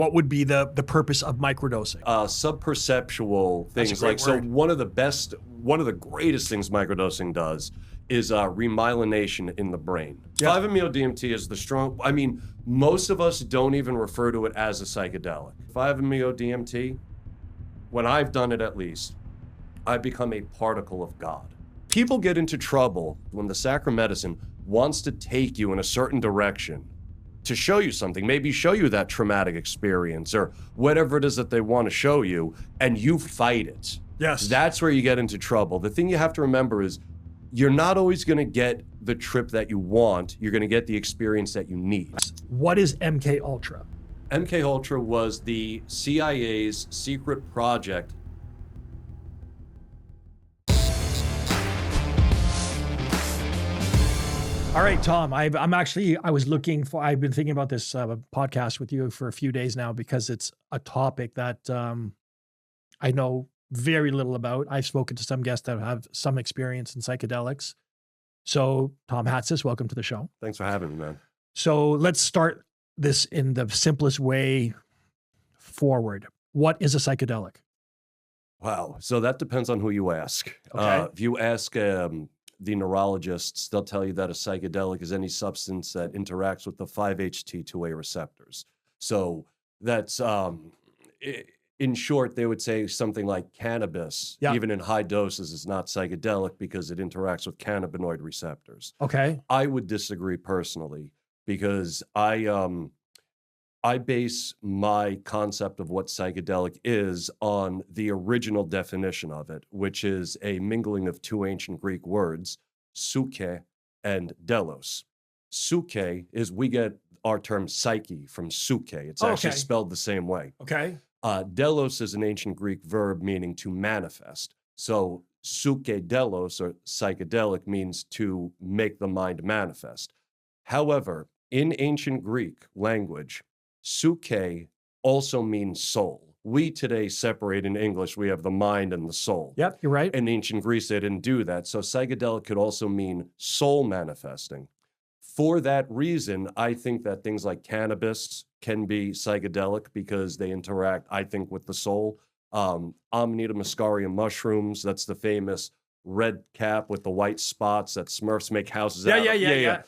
What would be the purpose of microdosing? Subperceptual things. Like, so one of the greatest things microdosing does is remyelination in the brain. Yeah. 5-MeO-DMT is the strong, I mean, most of us don't even refer to it as a psychedelic. 5-MeO-DMT, when I've done it at least, I've become a particle of God. People get into trouble when the sacral medicine wants to take you in a certain direction to show you something, maybe show you that traumatic experience or whatever it is that they want to show you, and you fight it. Yes. That's where you get into trouble. The thing you have to remember is you're not always going to get the trip that you want. You're going to get the experience that you need. What is MK Ultra? MK Ultra was the CIA's secret project. All right, Tom, I've been thinking about this podcast with you for a few days now because it's a topic that I know very little about. I've spoken to some guests that have some experience in psychedelics. So Tom Hastis, welcome to the show. Thanks for having me, man. So let's start this in the simplest way forward. What is a psychedelic? Wow. So that depends on who you ask. Okay. If you ask the neurologists, they'll tell you that a psychedelic is any substance that interacts with the 5-HT2A receptors. So that's, in short, they would say something like cannabis, even in high doses, is not psychedelic because it interacts with cannabinoid receptors. Okay. I would disagree personally because I base my concept of what psychedelic is on the original definition of it, which is a mingling of two ancient Greek words, psyche and delos. Psyche is, we get our term psyche from psyche. It's actually spelled the same way. Okay. Delos is an ancient Greek verb meaning to manifest. So psyche delos, or psychedelic, means to make the mind manifest. However, in ancient Greek language, psyche also means soul. We today separate in English, we have the mind and the soul. Yep, you're right. In ancient Greece, they didn't do that. So psychedelic could also mean soul manifesting. For that reason, I think that things like cannabis can be psychedelic because they interact, I think, with the soul. Amanita muscaria mushrooms, that's the famous red cap with the white spots that Smurfs make houses out of. Yeah.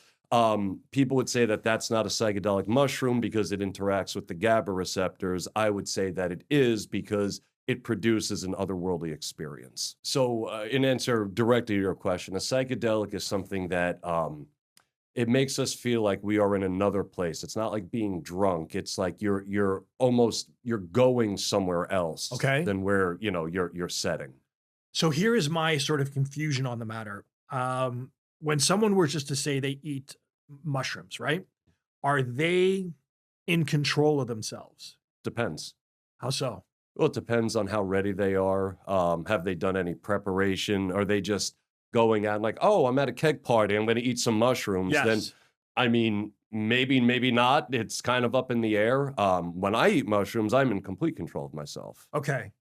People would say that that's not a psychedelic mushroom because it interacts with the GABA receptors. I would say that it is because it produces an otherworldly experience. So in answer directly to your question, a psychedelic is something that it makes us feel like we are in another place. It's not like being drunk. It's like you're going somewhere else than where, you're setting. So here is my sort of confusion on the matter. When someone were just to say they eat mushrooms, right? Are they in control of themselves? Depends. How so? Well, it depends on how ready they are. Have they done any preparation? Are they just going out and like, oh, I'm at a keg party, I'm going to eat some mushrooms? Yes. Then, I mean, maybe not. It's kind of up in the air. When I eat mushrooms, I'm in complete control of myself. Okay.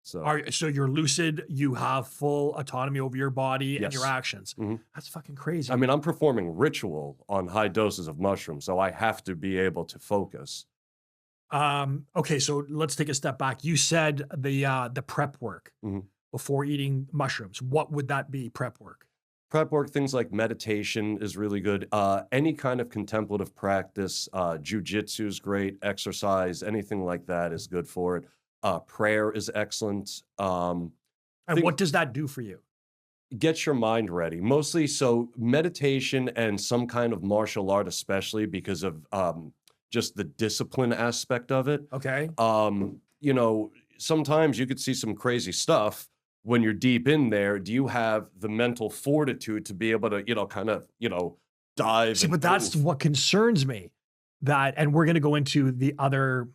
So, so you're lucid, you have full autonomy over your body and your actions. Mm-hmm. That's fucking crazy. I mean, I'm performing ritual on high doses of mushrooms, so I have to be able to focus. Okay, so let's take a step back. You said the prep work before eating mushrooms. What would that be, prep work? Prep work, things like meditation is really good. Any kind of contemplative practice, jujitsu is great, exercise, anything like that is good for it. Prayer is excellent. And what does that do for you? Get your mind ready. Mostly, so meditation and some kind of martial art, especially because of just the discipline aspect of it. Okay. Sometimes you could see some crazy stuff when you're deep in there. Do you have the mental fortitude to be able to, dive? See, but that's what concerns me. And we're going to go into the other,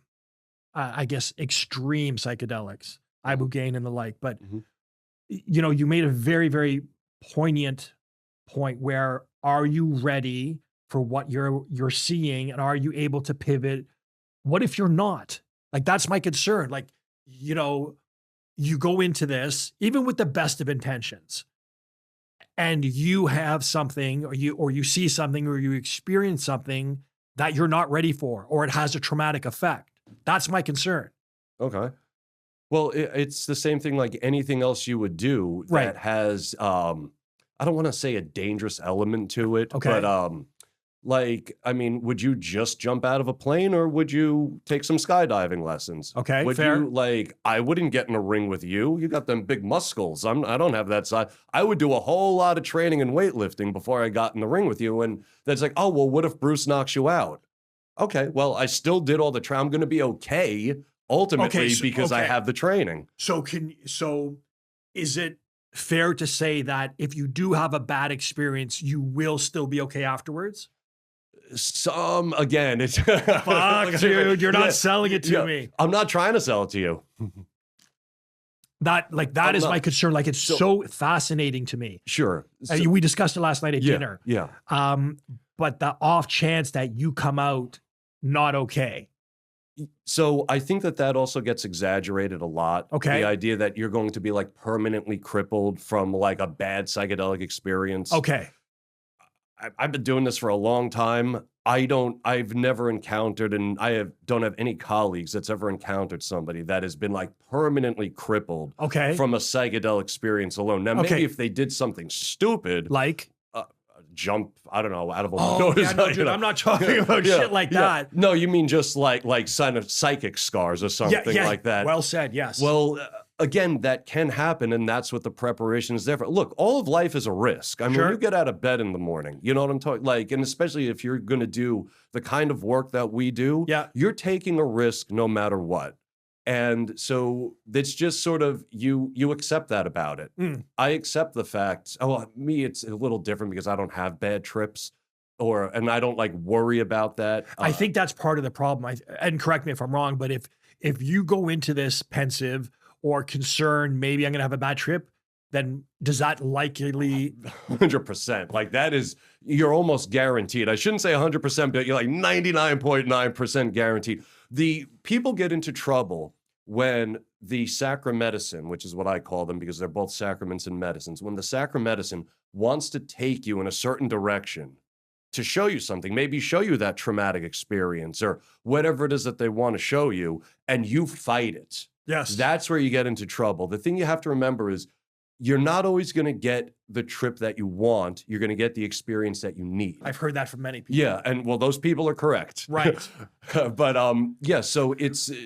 I guess, extreme psychedelics, ibogaine and the like. But, you made a very, very poignant point where, are you ready for what you're seeing? And are you able to pivot? What if you're not? Like, that's my concern. Like, you go into this, even with the best of intentions, and you have something, or you see something, or you experience something that you're not ready for, or it has a traumatic effect. That's my concern. Okay. Well, it's the same thing like anything else you would do Right. that has, I don't want to say a dangerous element to it, Okay. but like, I mean, would you just jump out of a plane or would you take some skydiving lessons? Okay, Would fair. you like, I wouldn't get in a ring with you. You got them big muscles. I don't have that side. I would do a whole lot of training and weightlifting before I got in the ring with you. And that's like, oh, well, what if Bruce knocks you out? Okay, well, I still did all the training. I'm going to be okay ultimately because I have the training. So is it fair to say that if you do have a bad experience, you will still be okay afterwards? Again, it's Fuck, dude, you're not selling it to me. I'm not trying to sell it to you. That is my concern. Like, it's so fascinating to me. Sure. We discussed it last night at dinner. Yeah. But the off chance that you come out not okay. So I think that also gets exaggerated a lot. Okay. The idea that you're going to be like permanently crippled from like a bad psychedelic experience. Okay. I've been doing this for a long time. I've never encountered, and don't have any colleagues that's ever encountered somebody that has been like permanently crippled from a psychedelic experience alone. Now, maybe if they did something stupid, like jump, I don't know, out of a window. Yeah, no, dude, I'm not talking about shit like that. No, you mean just like sign of psychic scars or something like that. Well said, yes. Well, again, that can happen, and that's what the preparation is there for. Look, all of life is a risk. I mean, you get out of bed in the morning, you know what I'm talking like, and especially if you're going to do the kind of work that we do, you're taking a risk no matter what. And so it's just sort of, you accept that about it. I accept the fact, me, it's a little different because I don't have bad trips and I don't like worry about that. I think that's part of the problem. And correct me if I'm wrong, but if you go into this pensive or concerned, maybe I'm going to have a bad trip, then does that likely 100%? Like that is, you're almost guaranteed. I shouldn't say 100%, but you're like 99.9% guaranteed. The people get into trouble when the sacramedicine, which is what I call them because they're both sacraments and medicines, when the sacramedicine wants to take you in a certain direction to show you something, maybe show you that traumatic experience or whatever it is that they want to show you, and you fight it. Yes. That's where you get into trouble. The thing you have to remember is you're not always going to get the trip that you want. You're going to get the experience that you need. I've heard that from many people. Yeah, and well, those people are correct. Right. But so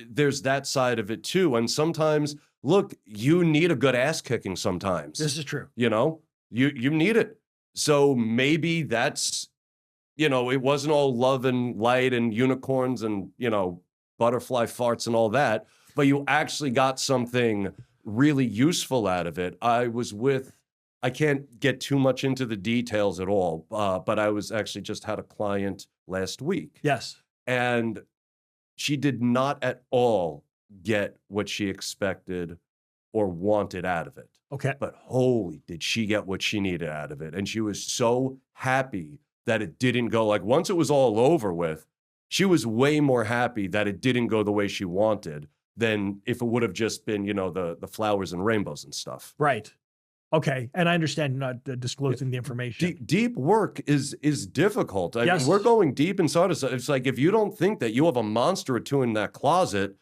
there's that side of it too. And sometimes, look, you need a good ass kicking sometimes. This is true. You know, you need it. So maybe that's, it wasn't all love and light and unicorns and, butterfly farts and all that, but you actually got something really useful out of it. I can't get too much into the details at all, but I was actually just had a client last week. Yes. And she did not at all get what she expected or wanted out of it. Okay. But holy, did she get what she needed out of it. And she was so happy that it didn't go, like once it was all over with, she was way more happy that it didn't go the way she wanted than if it would have just been, the flowers and rainbows and stuff. Right. Okay. And I understand not disclosing the information. Deep work is difficult. I Yes. mean, we're going deep inside of stuff. It's like, if you don't think that you have a monster or two in that closet,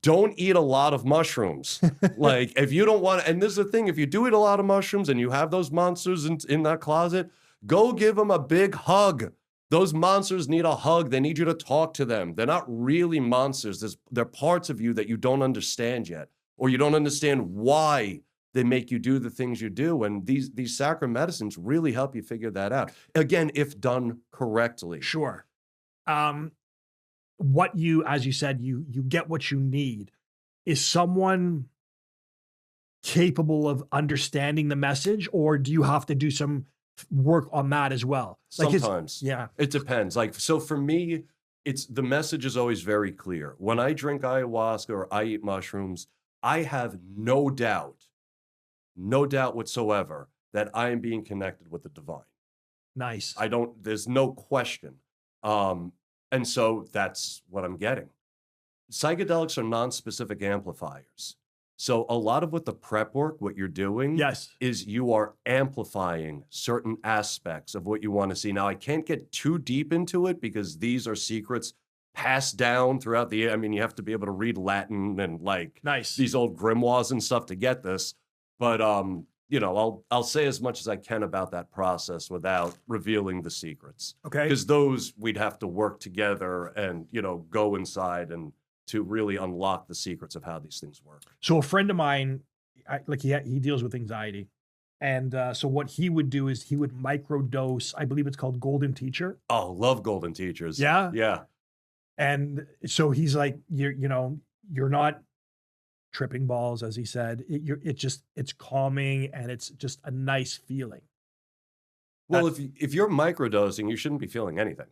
don't eat a lot of mushrooms. Like if you don't want, and this is the thing, if you do eat a lot of mushrooms and you have those monsters in that closet, go give them a big hug. Those monsters need a hug. They need you to talk to them. They're not really monsters. They're parts of you that you don't understand yet, or you don't understand why they make you do the things you do. And these sacred medicines really help you figure that out. Again, if done correctly. Sure. As you said, you get what you need. Is someone capable of understanding the message, or do you have to do some work on that as well? Sometimes. Yeah. It depends. So for me, the message is always very clear. When I drink ayahuasca or I eat mushrooms, I have no doubt whatsoever that I am being connected with the divine. Nice. There's no question. And so that's what I'm getting. Psychedelics are non-specific amplifiers. So a lot of what the prep work, what you're doing, is you are amplifying certain aspects of what you want to see. Now, I can't get too deep into it because these are secrets passed down throughout the, I mean, you have to be able to read Latin and like Nice. these old grimoires and stuff to get this. But, you know, I'll say as much as I can about that process without revealing the secrets. Okay. Because those we'd have to work together and, you know, go inside and to really unlock the secrets of how these things work. So a friend of mine, he deals with anxiety. And so what he would do is he would microdose, I believe it's called Golden Teacher. Oh, love golden teachers. Yeah. Yeah. And so he's like, you're not tripping balls, as he said. It's calming and it's just a nice feeling. Well, if you're microdosing, you shouldn't be feeling anything.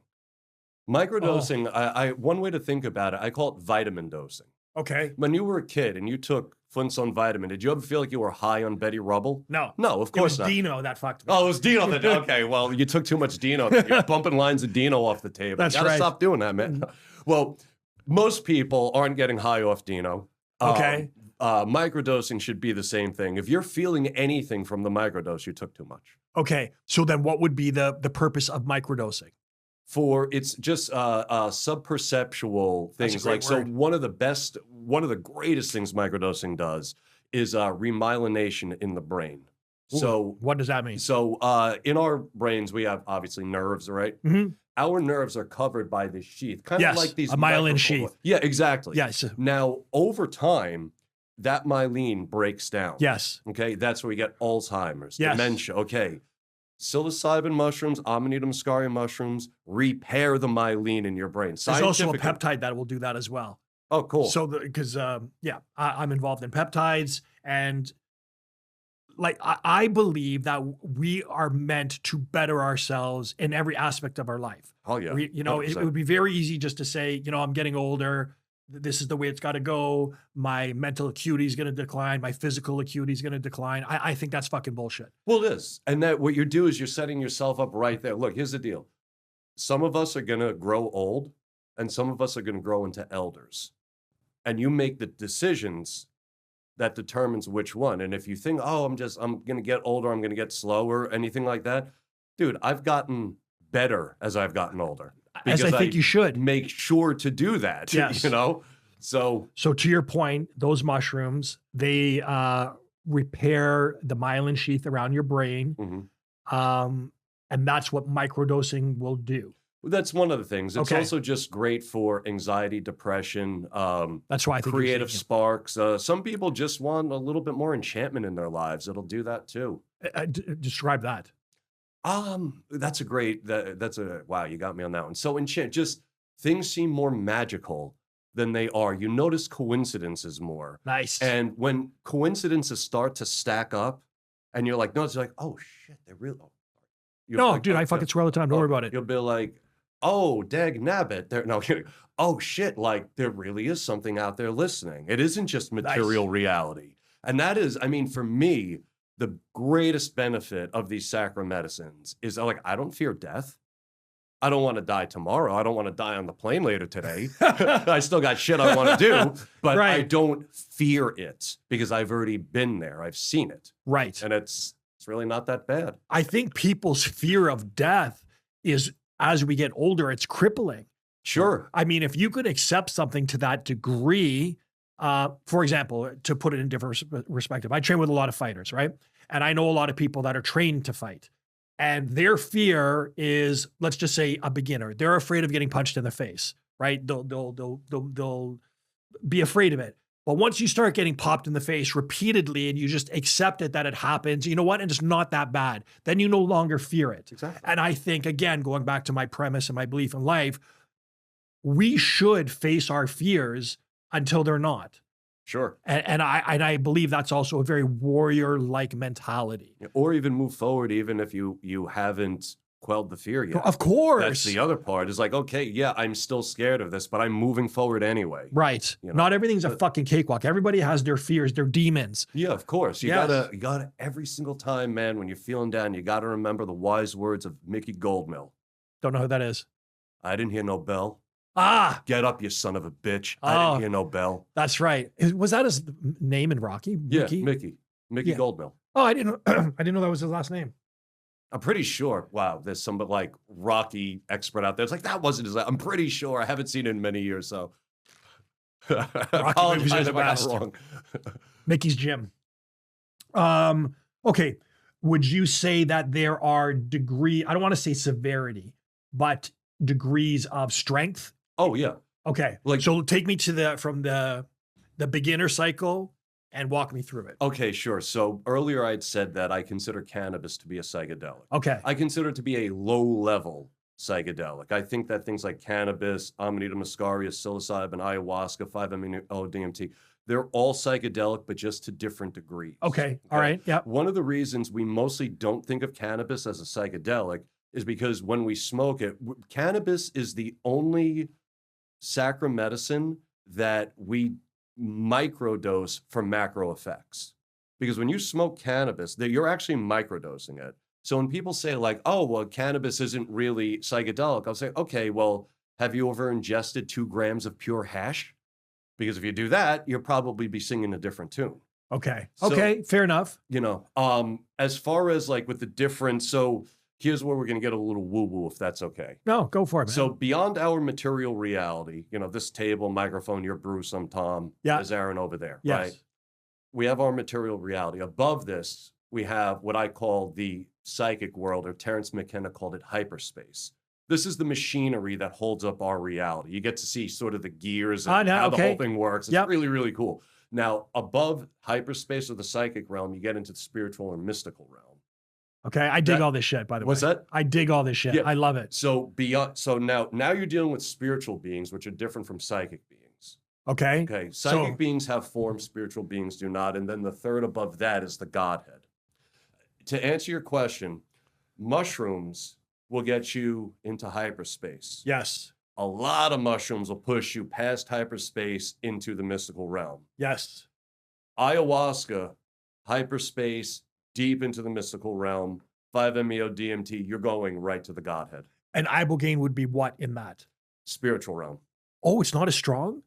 Microdosing, I one way to think about it, I call it vitamin dosing. Okay. When you were a kid and you took Flintstone vitamin, did you ever feel like you were high on Betty Rubble? No. No, of course not. Dino that fucked me. Oh, it was Dino that did. Okay, well, you took too much Dino. You're bumping lines of Dino off the table. That's Gotta right. stop doing that, man. Well, most people aren't getting high off Dino. Okay. Microdosing should be the same thing. If you're feeling anything from the microdose, you took too much. Okay. So then what would be the purpose of microdosing? It's just subperceptual things. Like, so one of the greatest things microdosing does is remyelination in the brain. Ooh, so what does that mean? So in our brains, we have obviously nerves, right? Mm-hmm. Our nerves are covered by this sheath, kind of like these a myelin sheath. Yeah, exactly. Yes. Now, over time, that myelin breaks down. Yes. Okay, that's where we get Alzheimer's, Yes. dementia. Okay. Psilocybin mushrooms, Amanita muscaria mushrooms repair the myelin in your brain. There's also a peptide that will do that as well. Oh, cool. So because I'm involved in peptides, and like I believe that we are meant to better ourselves in every aspect of our life. Oh yeah. It would be very easy just to say, I'm getting older. This is the way it's got to go. My mental acuity is going to decline. My physical acuity is going to decline. I think that's fucking bullshit. Well, it is. And that what you do is you're setting yourself up right there. Look, here's the deal. Some of us are going to grow old and some of us are going to grow into elders. And you make the decisions that determines which one. And if you think, I'm going to get older, I'm going to get slower, anything like that. Dude, I've gotten better as I've gotten older. As I think you should. Make sure to do that, yes. So to your point, those mushrooms, they repair the myelin sheath around your brain. Mm-hmm. And that's what microdosing will do. That's one of the things. It's also just great for anxiety, depression. That's why I think creative sparks. Some people just want a little bit more enchantment in their lives. It'll do that too. Describe that. That's wow, you got me on that one. So just things seem more magical than they are. You notice coincidences more. Nice. And when coincidences start to stack up and you're like, no, it's like, oh shit, they're real. Dude, I fucking swear all the time. Don't worry about it. You'll be like, oh, dag nabbit. Oh shit, like there really is something out there listening. It isn't just material reality. And that is, for me, the greatest benefit of these sacral medicines is I don't fear death. I don't want to die tomorrow. I don't want to die on the plane later today. I still got shit I want to do, but I don't fear it because I've already been there. I've seen it. Right. And it's really not that bad. I think people's fear of death is, as we get older, it's crippling. Sure. If you could accept something to that degree, for example, to put it in different perspective, I train with a lot of fighters, right? And I know a lot of people that are trained to fight. And their fear is, let's just say, a beginner. They're afraid of getting punched in the face, right? They'll be afraid of it. But once you start getting popped in the face repeatedly and you just accept it that it happens, you know what? And it's not that bad. Then you no longer fear it. Exactly. And I think, again, going back to my premise and my belief in life, we should face our fears until they're not. Sure. And I believe that's also a very warrior-like mentality. Or even move forward, even if you haven't quelled the fear yet. Of course. That's the other part. Is like, okay, yeah, I'm still scared of this, but I'm moving forward anyway. Right. Not everything's a fucking cakewalk. Everybody has their fears, their demons. Yeah, of course. You gotta every single time, man, when you're feeling down, you gotta remember the wise words of Mickey Goldmill. Don't know who that is. I didn't hear no bell. Get up, you son of a bitch. I didn't hear no bell. That's right. Was that his name in Rocky? Mickey? Yeah, Mickey yeah. Goldmill. Oh, I didn't know that was his last name. I'm pretty sure. Wow, there's some like Rocky expert out there. It's like that wasn't his. I'm pretty sure. I haven't seen it in many years, so Rocky movies are apologize the if I got it best. wrong. Mickey's Gym. Okay. Would you say that there are I don't want to say severity, but degrees of strength? Oh yeah, Okay. Like- so take me to from the beginner cycle and walk me through it. okay, sure. So earlier I'd said that I consider cannabis to be a psychedelic. Okay. I consider it to be a low-level psychedelic. I think that things like cannabis, Amanita muscaria, psilocybin, ayahuasca, 5-MeO-DMT, they're all psychedelic, but just to different degrees. Okay. All right. Yeah. One of the reasons we mostly don't think of cannabis as a psychedelic is because when we smoke it, cannabis is the only sacral medicine that we microdose for macro effects. Because when you smoke cannabis, you're actually microdosing it. So when people say like, oh, well, cannabis isn't really psychedelic, I'll say, okay, well, have you ever ingested 2 grams of pure hash? Because if you do that, you'll probably be singing a different tune. Okay. So- Okay. Fair enough. As far as like with the difference, so here's where we're going to get a little woo-woo, if that's okay. No, go for it, man. So beyond our material reality, this table, microphone, you're Bruce, I'm Tom, Yeah. there's Aaron over there, yes. right? We have our material reality. Above this, we have what I call the psychic world, or Terence McKenna called it hyperspace. This is the machinery that holds up our reality. You get to see sort of the gears and how the whole thing works. It's really, really cool. Now, above hyperspace or the psychic realm, you get into the spiritual or mystical realm. Okay. I dig all this shit, by the way. What's that? I dig all this shit. Yeah. I love it. So now you're dealing with spiritual beings, which are different from psychic beings. Okay. Okay, psychic beings have form, spiritual beings do not. And then the third above that is the Godhead. To answer your question, mushrooms will get you into hyperspace. Yes. A lot of mushrooms will push you past hyperspace into the mystical realm. Yes. Ayahuasca, hyperspace, deep into the mystical realm, 5-MeO-DMT, you're going right to the Godhead. And ibogaine would be what in that? Spiritual realm. Oh, it's not as strong?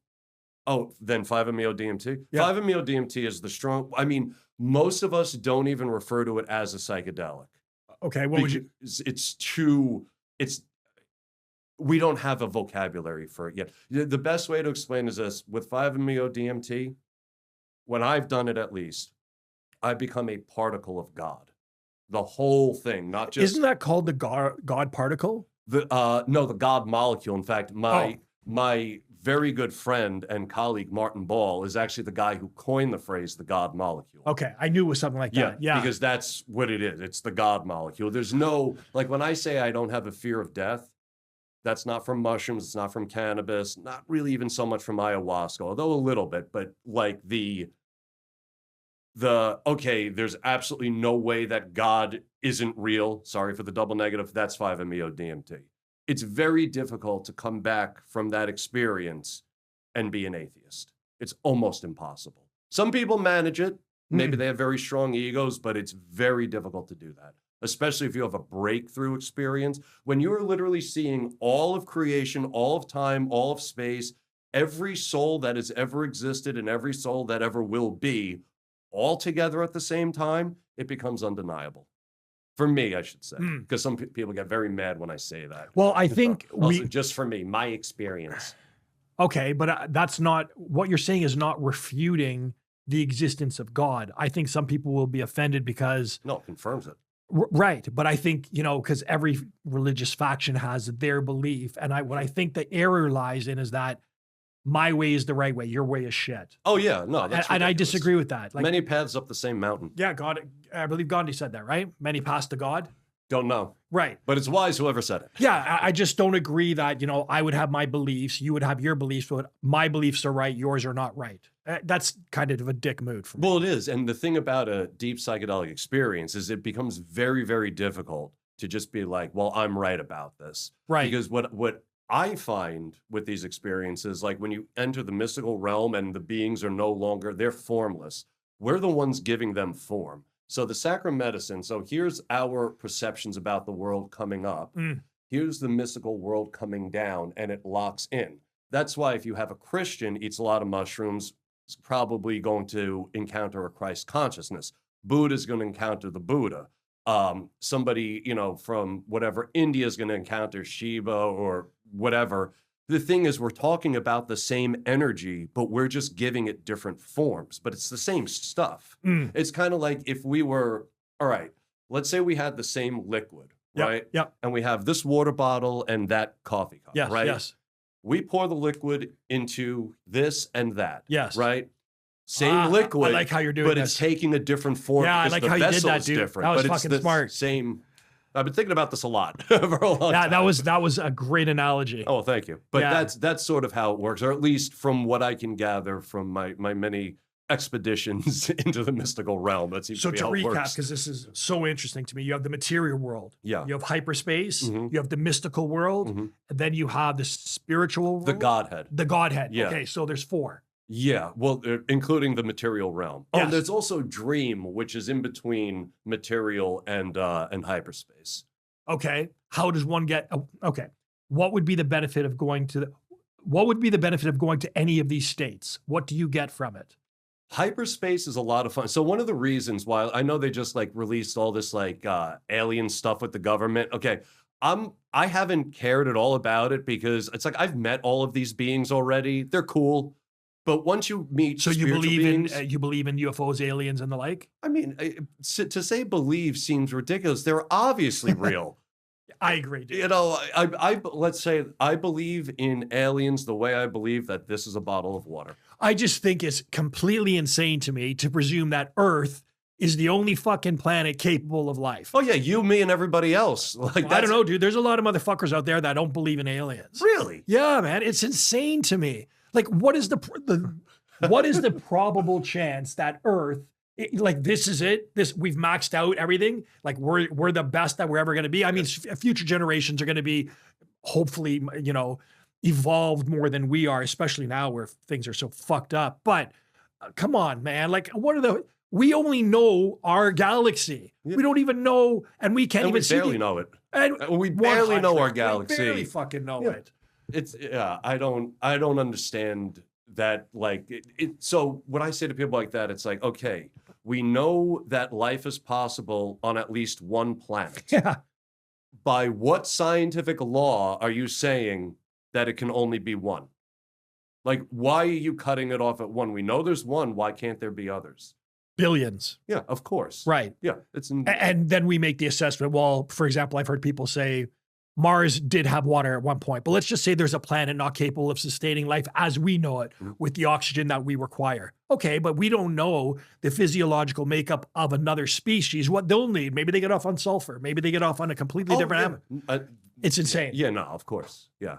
Oh, then 5-MeO-DMT? Yeah. 5-MeO-DMT is the strong, most of us don't even refer to it as a psychedelic. Okay. What would you? We don't have a vocabulary for it yet. The best way to explain is this: with 5-MeO-DMT, when I've done it at least, I've become a particle of God. The whole thing, not just Isn't that called the God particle? the God molecule. In fact, my very good friend and colleague Martin Ball is actually the guy who coined the phrase the God molecule. Okay. I knew it was something like that. Yeah. Because that's what it is. It's the God molecule. There's no, like when I say I don't have a fear of death, that's not from mushrooms, it's not from cannabis, not really even so much from ayahuasca, although a little bit, but like okay, there's absolutely no way that God isn't real. Sorry for the double negative. That's 5-MeO-DMT. It's very difficult to come back from that experience and be an atheist. It's almost impossible. Some people manage it. Maybe they have very strong egos, but it's very difficult to do that, especially if you have a breakthrough experience. When you are literally seeing all of creation, all of time, all of space, every soul that has ever existed and every soul that ever will be, all together at the same time, it becomes undeniable. For me, I should say, because some people get very mad when I say that. Well, I think Also, just for me, my experience. Okay, but that's not what you're saying is not refuting the existence of God. I think some people will be offended because No, it confirms it. right, but I think because every religious faction has their belief, and what I think the error lies in is that my way is the right way, your way is shit. Oh yeah, no, that's and I ridiculous. disagree with that. Like, Many paths up the same mountain. yeah, God, I believe Gandhi said that, right? Many paths to God. Don't know, Right. but it's wise whoever said it. Yeah, I just don't agree that, I would have my beliefs, you would have your beliefs, but my beliefs are right, yours are not right. That's kind of a dick move for me. Well, it is, and the thing about a deep psychedelic experience is it becomes very, very difficult to just be like, well, I'm right about this. Right. Because what I find with these experiences, like when you enter the mystical realm and the beings are no longer, they're formless. We're the ones giving them form. So the sacral medicine, so here's our perceptions about the world coming up. Here's the mystical world coming down, and it locks in. That's why if you have a Christian eats a lot of mushrooms, it's probably going to encounter a Christ consciousness. Buddha's going to encounter the Buddha. somebody, you know, from whatever India is going to encounter Shiva or whatever. The thing is, we're talking about the same energy, but we're just giving it different forms, but it's the same stuff. It's kind of like if we were, all right, let's say we had the same liquid, right? Yep. And we have this water bottle and that coffee cup, Yes, right? yes. We pour the liquid into this and that, Yes. right? Same liquid. I like how you're doing but this. it's taking a different form. Yeah, I because like the how you did vessel that, is dude. different, That was but it's fucking the smart. same. I've been thinking about this a lot for a long time. That was a great analogy. Oh, thank you. But Yeah. that's sort of how it works, or at least from what I can gather from my many expeditions into the mystical realm. That seems So to be to how it recap, works. because this is so interesting to me, you have the material world. Yeah. You have hyperspace. Mhm. You have the mystical world. Mhm. And then you have the spiritual world. The Godhead. The Godhead. Yeah. Okay, so there's 4. Yeah, well, including the material realm. Oh, Yes. and there's also dream, which is in between material and hyperspace. Okay. How does one get okay. What would be the benefit of going to any of these states? What do you get from it? Hyperspace is a lot of fun. So one of the reasons why I know they just like released all this like alien stuff with the government. Okay, I haven't cared at all about it because it's like I've met all of these beings already. They're cool. But once you meet So you spiritual believe beings, you believe in UFOs, aliens, and the like? I mean, to say believe seems ridiculous. They're obviously real. I agree, dude. You know, let's say I believe in aliens the way I believe that this is a bottle of water. I just think it's completely insane to me to presume that Earth is the only fucking planet capable of life. Oh yeah, you, me, and everybody else. Like I don't know, dude. There's a lot of motherfuckers out there that don't believe in aliens. Really? Yeah, man. It's insane to me. Like, what is the probable chance that Earth, like this is it? We've maxed out everything. Like we're the best that we're ever going to be. I mean, future generations are going to be hopefully, you know, evolved more than we are, especially now where things are so fucked up. But come on, man. Like, we only know our galaxy. Yeah. We don't even know, and we can't And even we see barely know it. And We barely know our 100. galaxy. We barely fucking know Yeah. it. It's I don't understand that. Like so when I say to people like that, it's like, okay, we know that life is possible on at least one planet. Yeah. By what scientific law are you saying that it can only be one? Like, why are you cutting it off at one? We know there's one. Why can't there be others? Billions. Yeah, of course. Right. Yeah, it's And then we make the assessment. Well, for example, I've heard people say Mars did have water at one point, but let's just say there's a planet not capable of sustaining life as we know it with the oxygen that we require. Okay, but we don't know the physiological makeup of another species, what they'll need. Maybe they get off on sulfur. Maybe they get off on a completely different It's insane. Yeah, no, of course. Yeah.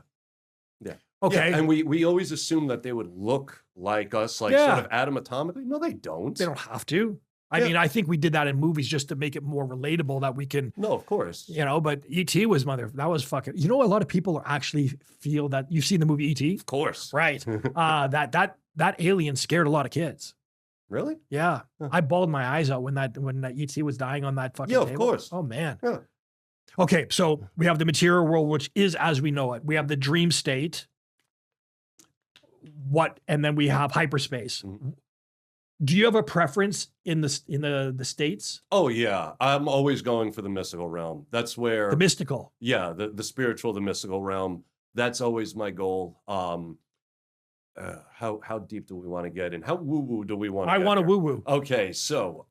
Yeah. Okay. Yeah, and we always assume that they would look like us, like Yeah. sort of atomatomically. No, they don't. They don't have to. I Yeah. mean, I think we did that in movies just to make it more relatable that we can, No, of course. you know, but E.T. was that was fucking, you know, a lot of people actually feel that you've seen the movie E.T. Of course. Right. That alien scared a lot of kids. Really? Yeah. Huh. I bawled my eyes out when that E.T. was dying on that fucking Yeah, of table. course. Oh man. Yeah. Okay, so we have the material world, which is as we know it. We have the dream state. And then we have hyperspace. Mm-hmm. Do you have a preference in the states? Oh yeah. I'm always going for the mystical realm. That's where The mystical. yeah, the spiritual, the mystical realm. That's always my goal. How deep do we want to get in? How woo-woo do we want to I get want to here? woo-woo. Okay, so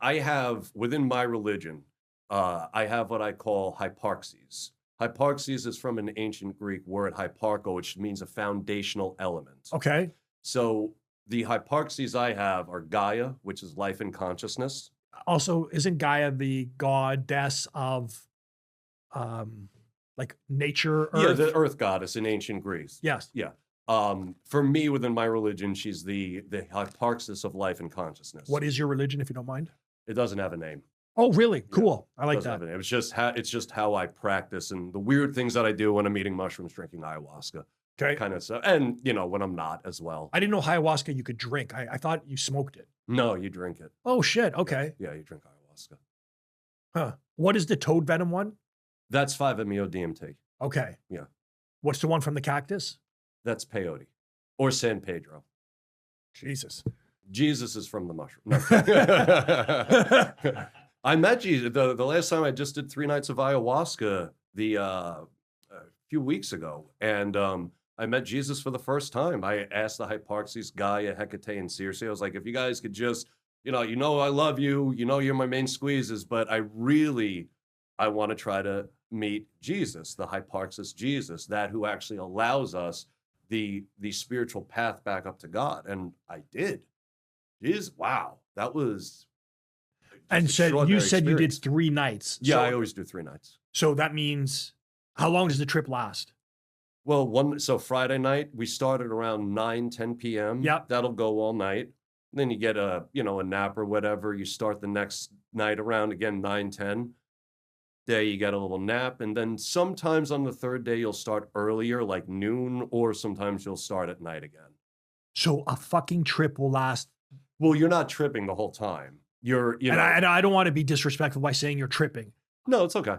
I have within my religion, I have what I call hyparxes. Hyparxes is from an ancient Greek word hyparko, which means a foundational element. Okay. So the hyparxes I have are Gaia, which is life and consciousness. Also, isn't Gaia the goddess of like nature, earth? Yeah, the earth goddess in ancient Greece. Yes. Yeah. For me, within my religion, she's the hyparxis of life and consciousness. What is your religion, if you don't mind? It doesn't have a name. Oh, really? Cool. I It like doesn't that. have a name. It's just how I practice and the weird things that I do when I'm eating mushrooms, drinking ayahuasca, Okay. kind of stuff. And you know, when I'm not as well. I didn't know ayahuasca you could drink. I thought you smoked it. No, you drink it. Oh shit. Okay. Yeah, you drink ayahuasca. Huh. What is the toad venom one? That's 5-MeO-DMT. Okay. Yeah. What's the one from the cactus? That's peyote or San Pedro. Jesus. Jesus is from the mushroom. No. I met Jesus the last time. I just did 3 nights of ayahuasca a few weeks ago, and I met Jesus for the first time. I asked the Hyparxes, Gaia, Hecate, and Circe. I was like, if you guys could just, I love you. You're my main squeezes, but I want to try to meet Jesus, the Hyparxes Jesus, that who actually allows us the spiritual path back up to God. And I did. Jesus, wow, that was. And so you said you did experience. 3 nights. Yeah, So, I always do 3 nights. so that means, how long does the trip last? Well, so Friday night, we started around 9, 10 p.m. Yep. That'll go all night. Then you get a nap or whatever. You start the next night around again, 9, 10. Day you get a little nap. And then sometimes on the third day, you'll start earlier, like noon, or sometimes you'll start at night again. So a fucking trip will last. Well, you're not tripping the whole time. And I don't want to be disrespectful by saying you're tripping. No, it's okay.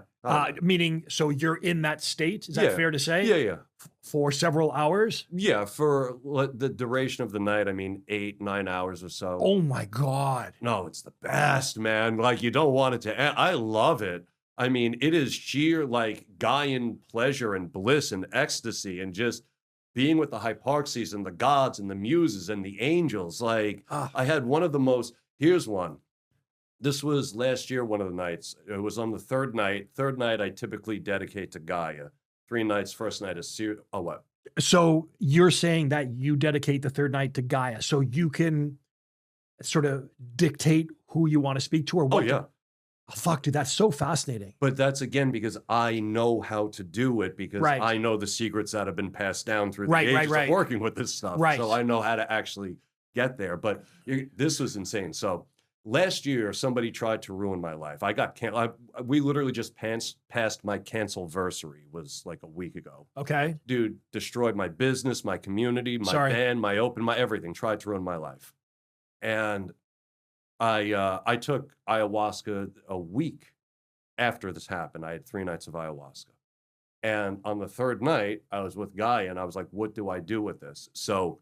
Meaning, so you're in that state? Is that Yeah. fair to say? Yeah. For several hours? Yeah, for the duration of the night, 8, 9 hours or so. Oh my God. No, it's the best, man. Like, you don't want it to end. I love it. It is sheer, like, Gaian pleasure and bliss and ecstasy and just being with the Hyparxes and the gods and the muses and the angels. Like, I had one of the most, here's one. This was last year, one of the nights. It was on the third night. Third night, I typically dedicate to Gaia. 3 nights, first night is what? So you're saying that you dedicate the third night to Gaia, so you can sort of dictate who you want to speak to or what? Oh, yeah. Oh, fuck, dude, that's so fascinating. But that's, again, because I know how to do it, because Right. I know the secrets that have been passed down through the Right, ages right. of working with this stuff. Right. So I know how to actually get there. But this was insane. So last year, somebody tried to ruin my life. I got we literally just passed my cancel-versary, was like a week ago. Okay. Dude destroyed my business, my community, my Sorry. band, my everything. Tried to ruin my life. And I took ayahuasca a week after this happened. I had 3 nights of ayahuasca. And on the third night, I was with Gaia, and I was like, what do I do with this? So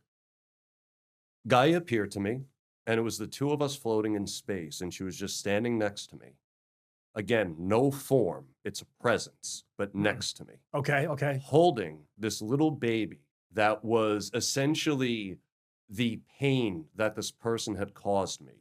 Gaia appeared to me, and it was the two of us floating in space, and she was just standing next to me. Again, no form. It's a presence, but next to me. Okay. Holding this little baby that was essentially the pain that this person had caused me.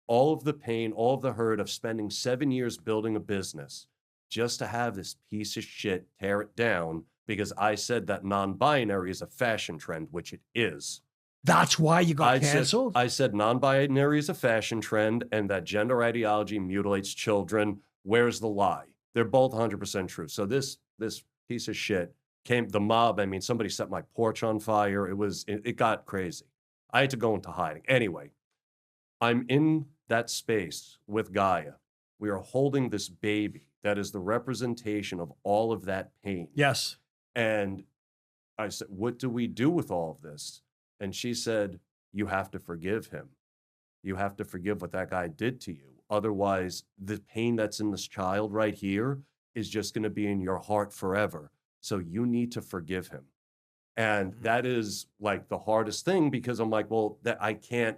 All of the pain, all of the hurt of spending 7 years building a business just to have this piece of shit tear it down because I said that non-binary is a fashion trend, which it is. That's why you got canceled? I said non-binary is a fashion trend and that gender ideology mutilates children. Where's the lie? They're both 100% true. So this piece of shit the mob, somebody set my porch on fire. It got crazy. I had to go into hiding. Anyway, I'm in that space with Gaia. We are holding this baby that is the representation of all of that pain. Yes. And I said, what do we do with all of this? And she said, you have to forgive him. You have to forgive what that guy did to you. Otherwise, the pain that's in this child right here is just going to be in your heart forever. So you need to forgive him. And that is like the hardest thing because I'm like, well, that I can't,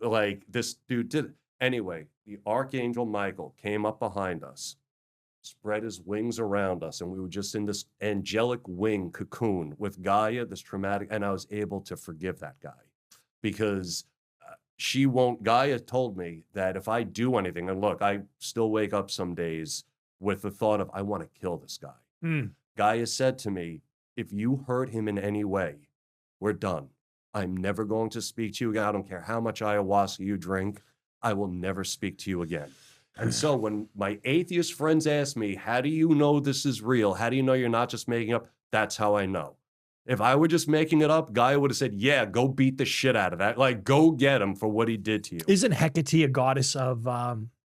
like this dude did it. Anyway, the Archangel Michael came up behind us, spread his wings around us, and we were just in this angelic wing cocoon with Gaia, this traumatic, and I was able to forgive that guy because Gaia told me that if I do anything, and look, I still wake up some days with the thought of, I want to kill this guy. Gaia said to me, if you hurt him in any way, we're done. I'm never going to speak to you again. I don't care how much ayahuasca you drink. I will never speak to you again. And so when my atheist friends ask me, how do you know this is real? How do you know you're not just making up? That's how I know. If I were just making it up, Gaia would have said, yeah, go beat the shit out of that. Like, go get him for what he did to you. Isn't Hecate a goddess of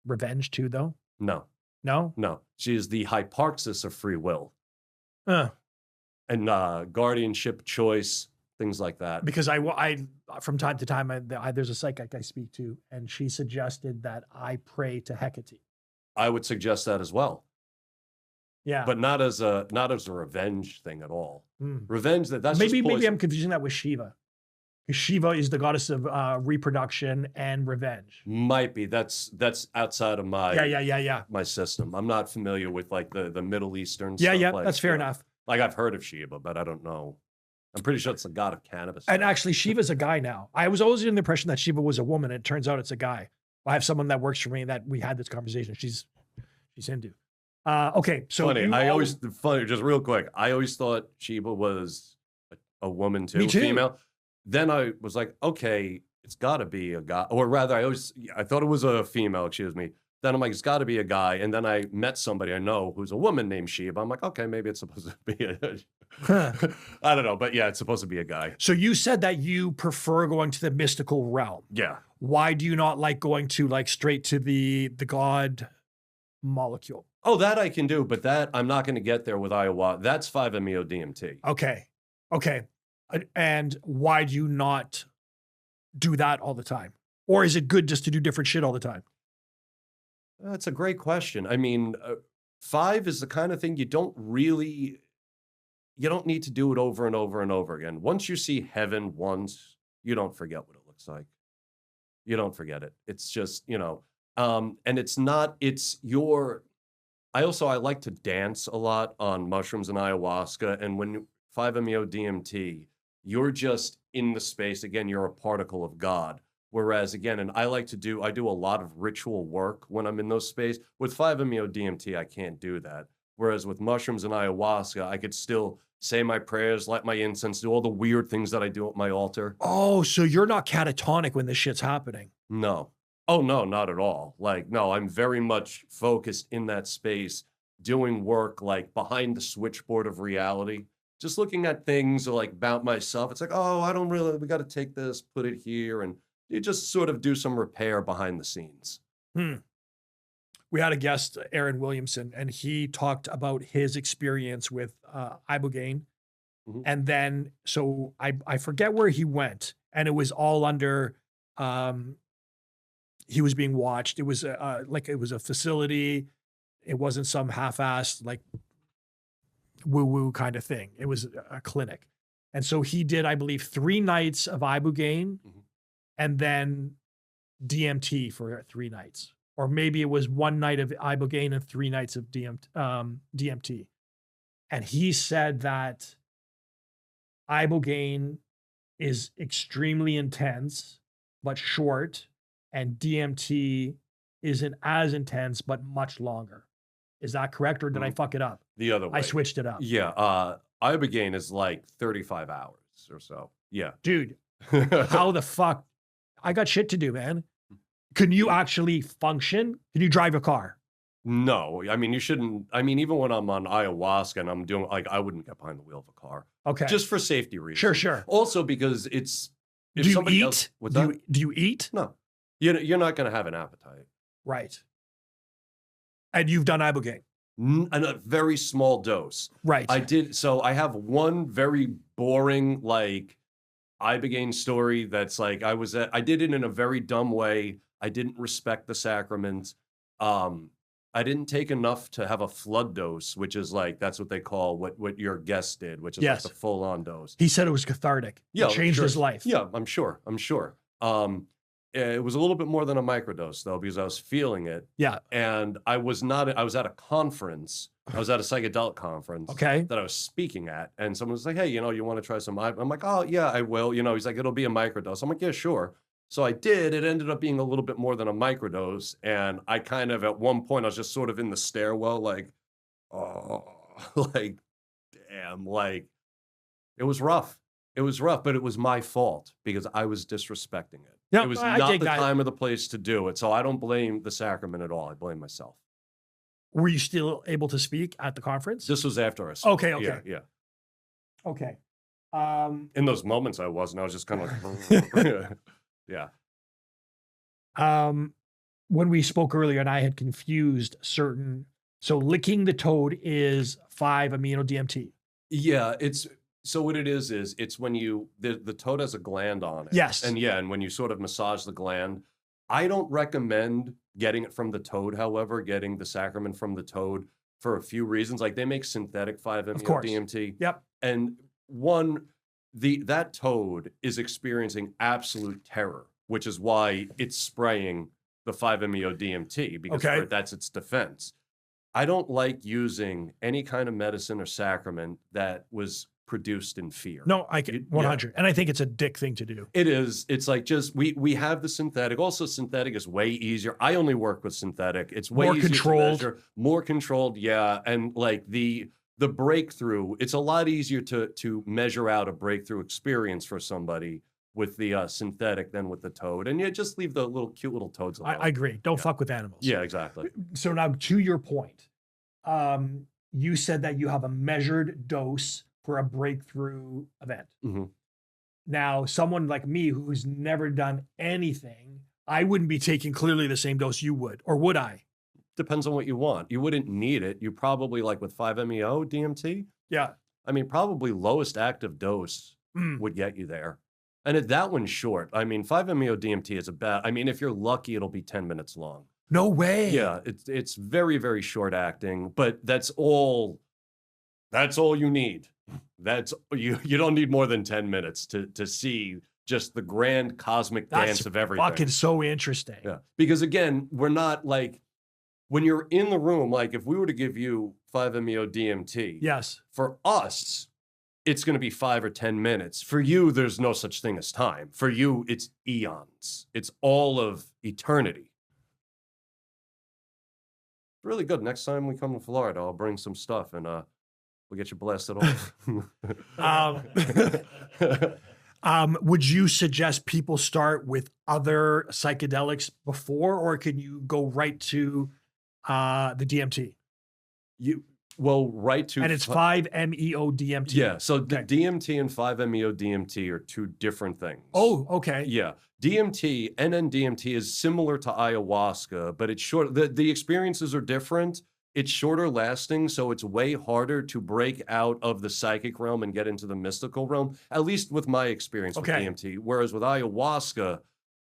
revenge too, though? No. No? No. She is the Hyparxis of free will. And guardianship, choice, things like that. Because I from time to time, there's a psychic I speak to, and she suggested that I pray to Hecate. I would suggest that as well. Yeah, but not as a revenge thing at all. Revenge that's maybe just poison. I'm confusing that with Shiva, Shiva is the goddess of reproduction and revenge. Might be. That's outside of my Yeah. my system. I'm not familiar with like the Middle Eastern Yeah, stuff. yeah, Like, that's fair enough. Like I've heard of Shiva, but I don't know. I'm pretty sure it's the god of cannabis. And actually, Shiva's a guy now. I was always in the impression that Shiva was a woman. And it turns out it's a guy. I have someone that works for me that we had this conversation. She's Hindu. Okay, so funny. Just real quick, I always thought Shiva was a woman too, Me too. female. Then I was like, okay, it's got to be a guy, or rather, I thought it was a female. Excuse me. Then I'm like, it's got to be a guy. And then I met somebody I know who's a woman named Shiva. I'm like, okay, maybe it's supposed to be I don't know, but yeah, it's supposed to be a guy. So you said that you prefer going to the mystical realm. Yeah. Why do you not like going to like straight to the God molecule? Oh, that I can do, but that I'm not going to get there with ayahuasca. That's 5-MeO-DMT. Okay. And why do you not do that all the time? Or is it good just to do different shit all the time? That's a great question. I mean, 5 is the kind of thing you don't need to do it over and over and over again. Once you see heaven once, you don't forget what it looks like. You don't forget it. It's just, and I like to dance a lot on mushrooms and ayahuasca. And when 5-MeO-DMT, you're just in the space. Again, you're a particle of God. Whereas again, and I do a lot of ritual work when I'm in those space. With 5-MeO-DMT, I can't do that. Whereas with mushrooms and ayahuasca, I could still say my prayers, light my incense, do all the weird things that I do at my altar. Oh, so you're not catatonic when this shit's happening? No. Oh, no, not at all. Like, no, I'm very much focused in that space, doing work like behind the switchboard of reality, just looking at things like about myself. It's like, oh, we got to take this, put it here. And you just sort of do some repair behind the scenes. We had a guest, Aaron Williamson, and he talked about his experience with Ibogaine. Mhm. And then, so I forget where he went, and it was all under, he was being watched. It was like, it was a facility. It wasn't some half-assed, like woo-woo kind of thing. It was a clinic. And so he did, I believe, 3 nights of Ibogaine and then DMT for 3 nights. Or maybe it was 1 night of Ibogaine and 3 nights of DMT. And he said that Ibogaine is extremely intense, but short, and DMT isn't as intense, but much longer. Is that correct, or did I fuck it up? The other way. I switched it up. Yeah, Ibogaine is like 35 hours or so. Yeah. Dude, how the fuck? I got shit to do, man. Can you actually function? Can you drive a car? No, I mean, you shouldn't. I mean, even when I'm on ayahuasca and I'm doing, like, I wouldn't get behind the wheel of a car. Okay. Just for safety reasons. Sure. Also because it's, if Do you somebody eat? else- what's that? Do you eat? No. You're not going to have an appetite. Right. And you've done Ibogaine. And a very small dose. Right. I did. So I have one very boring, like, Ibogaine story that's like, I did it in a very dumb way. I didn't respect the sacraments. I didn't take enough to have a flood dose, which is like, that's what they call what your guest did, which is Yes. like the full on dose. He said it was cathartic. Yeah, It changed sure. his life. Yeah, I'm sure. It was a little bit more than a microdose though, because I was feeling it. Yeah. And I was at a conference. I was at a psychedelic conference. Okay. That I was speaking at. And someone was like, hey, you want to try some? I'm like, oh yeah, I will. He's like, it'll be a microdose. I'm like, yeah, sure. So I did. It ended up being a little bit more than a microdose. And I kind of, at one point, I was just sort of in the stairwell, like, oh, like, damn, like, it was rough. It was rough, but it was my fault because I was disrespecting it. Yep, It was I not dig the that. time or the place to do it. So I don't blame the sacrament at all. I blame myself. Were you still able to speak at the conference? This was after I spoke. Okay. Yeah. Okay. In those moments I wasn't. I was just kind of like, yeah. When we spoke earlier and I had confused certain, so licking the toad is 5-MeO-DMT. Yeah, so what it is it's when the toad has a gland on it. Yes. And when you sort of massage the gland, I don't recommend getting it from the toad, however, getting the sacrament from the toad for a few reasons. Like, they make synthetic 5-MeO-DMT. Yep. And one, that toad is experiencing absolute terror, which is why it's spraying the 5-MeO DMT, because that's its defense. I don't like using any kind of medicine or sacrament that was produced in fear. No, I can 100. And I think it's a dick thing to do. It is. It's like, just we have the synthetic. Also, synthetic is way easier. I only work with synthetic. It's way more easier controlled. to measure, more controlled. Yeah, and like the breakthrough, it's a lot easier to measure out a breakthrough experience for somebody with the synthetic than with the toad. And you just leave the cute little toads alone. I agree. Don't fuck with animals. Yeah, exactly. So now, to your point, you said that you have a measured dose for a breakthrough event. Mm-hmm. Now, someone like me who's never done anything, I wouldn't be taking clearly the same dose you would, or would I? Depends on what you want. You wouldn't need it. You probably, like with 5-MeO DMT. Yeah. I mean, probably lowest active dose would get you there. And that one's short. I mean, 5-MeO DMT is if you're lucky, it'll be 10 minutes long. No way. Yeah, it's very, very short acting, but that's all you need. That's you don't need more than 10 minutes to see just the grand cosmic dance of everything. Fucking so interesting. Yeah. Because again, we're not like, when you're in the room, like if we were to give you 5-MeO DMT, yes, for us, it's going to be 5 or 10 minutes. For you, there's no such thing as time. For you, it's eons. It's all of eternity. Really good. Next time we come to Florida, I'll bring some stuff and we'll get you blasted off. Would you suggest people start with other psychedelics before, or can you go right to the DMT? Right to... And it's 5-MeO DMT. Yeah, so the DMT and 5-MeO DMT are two different things. Oh, okay. Yeah. DMT, NN-DMT is similar to ayahuasca, but it's short. The experiences are different. It's shorter lasting, so it's way harder to break out of the psychic realm and get into the mystical realm, at least with my experience with DMT. Whereas with ayahuasca,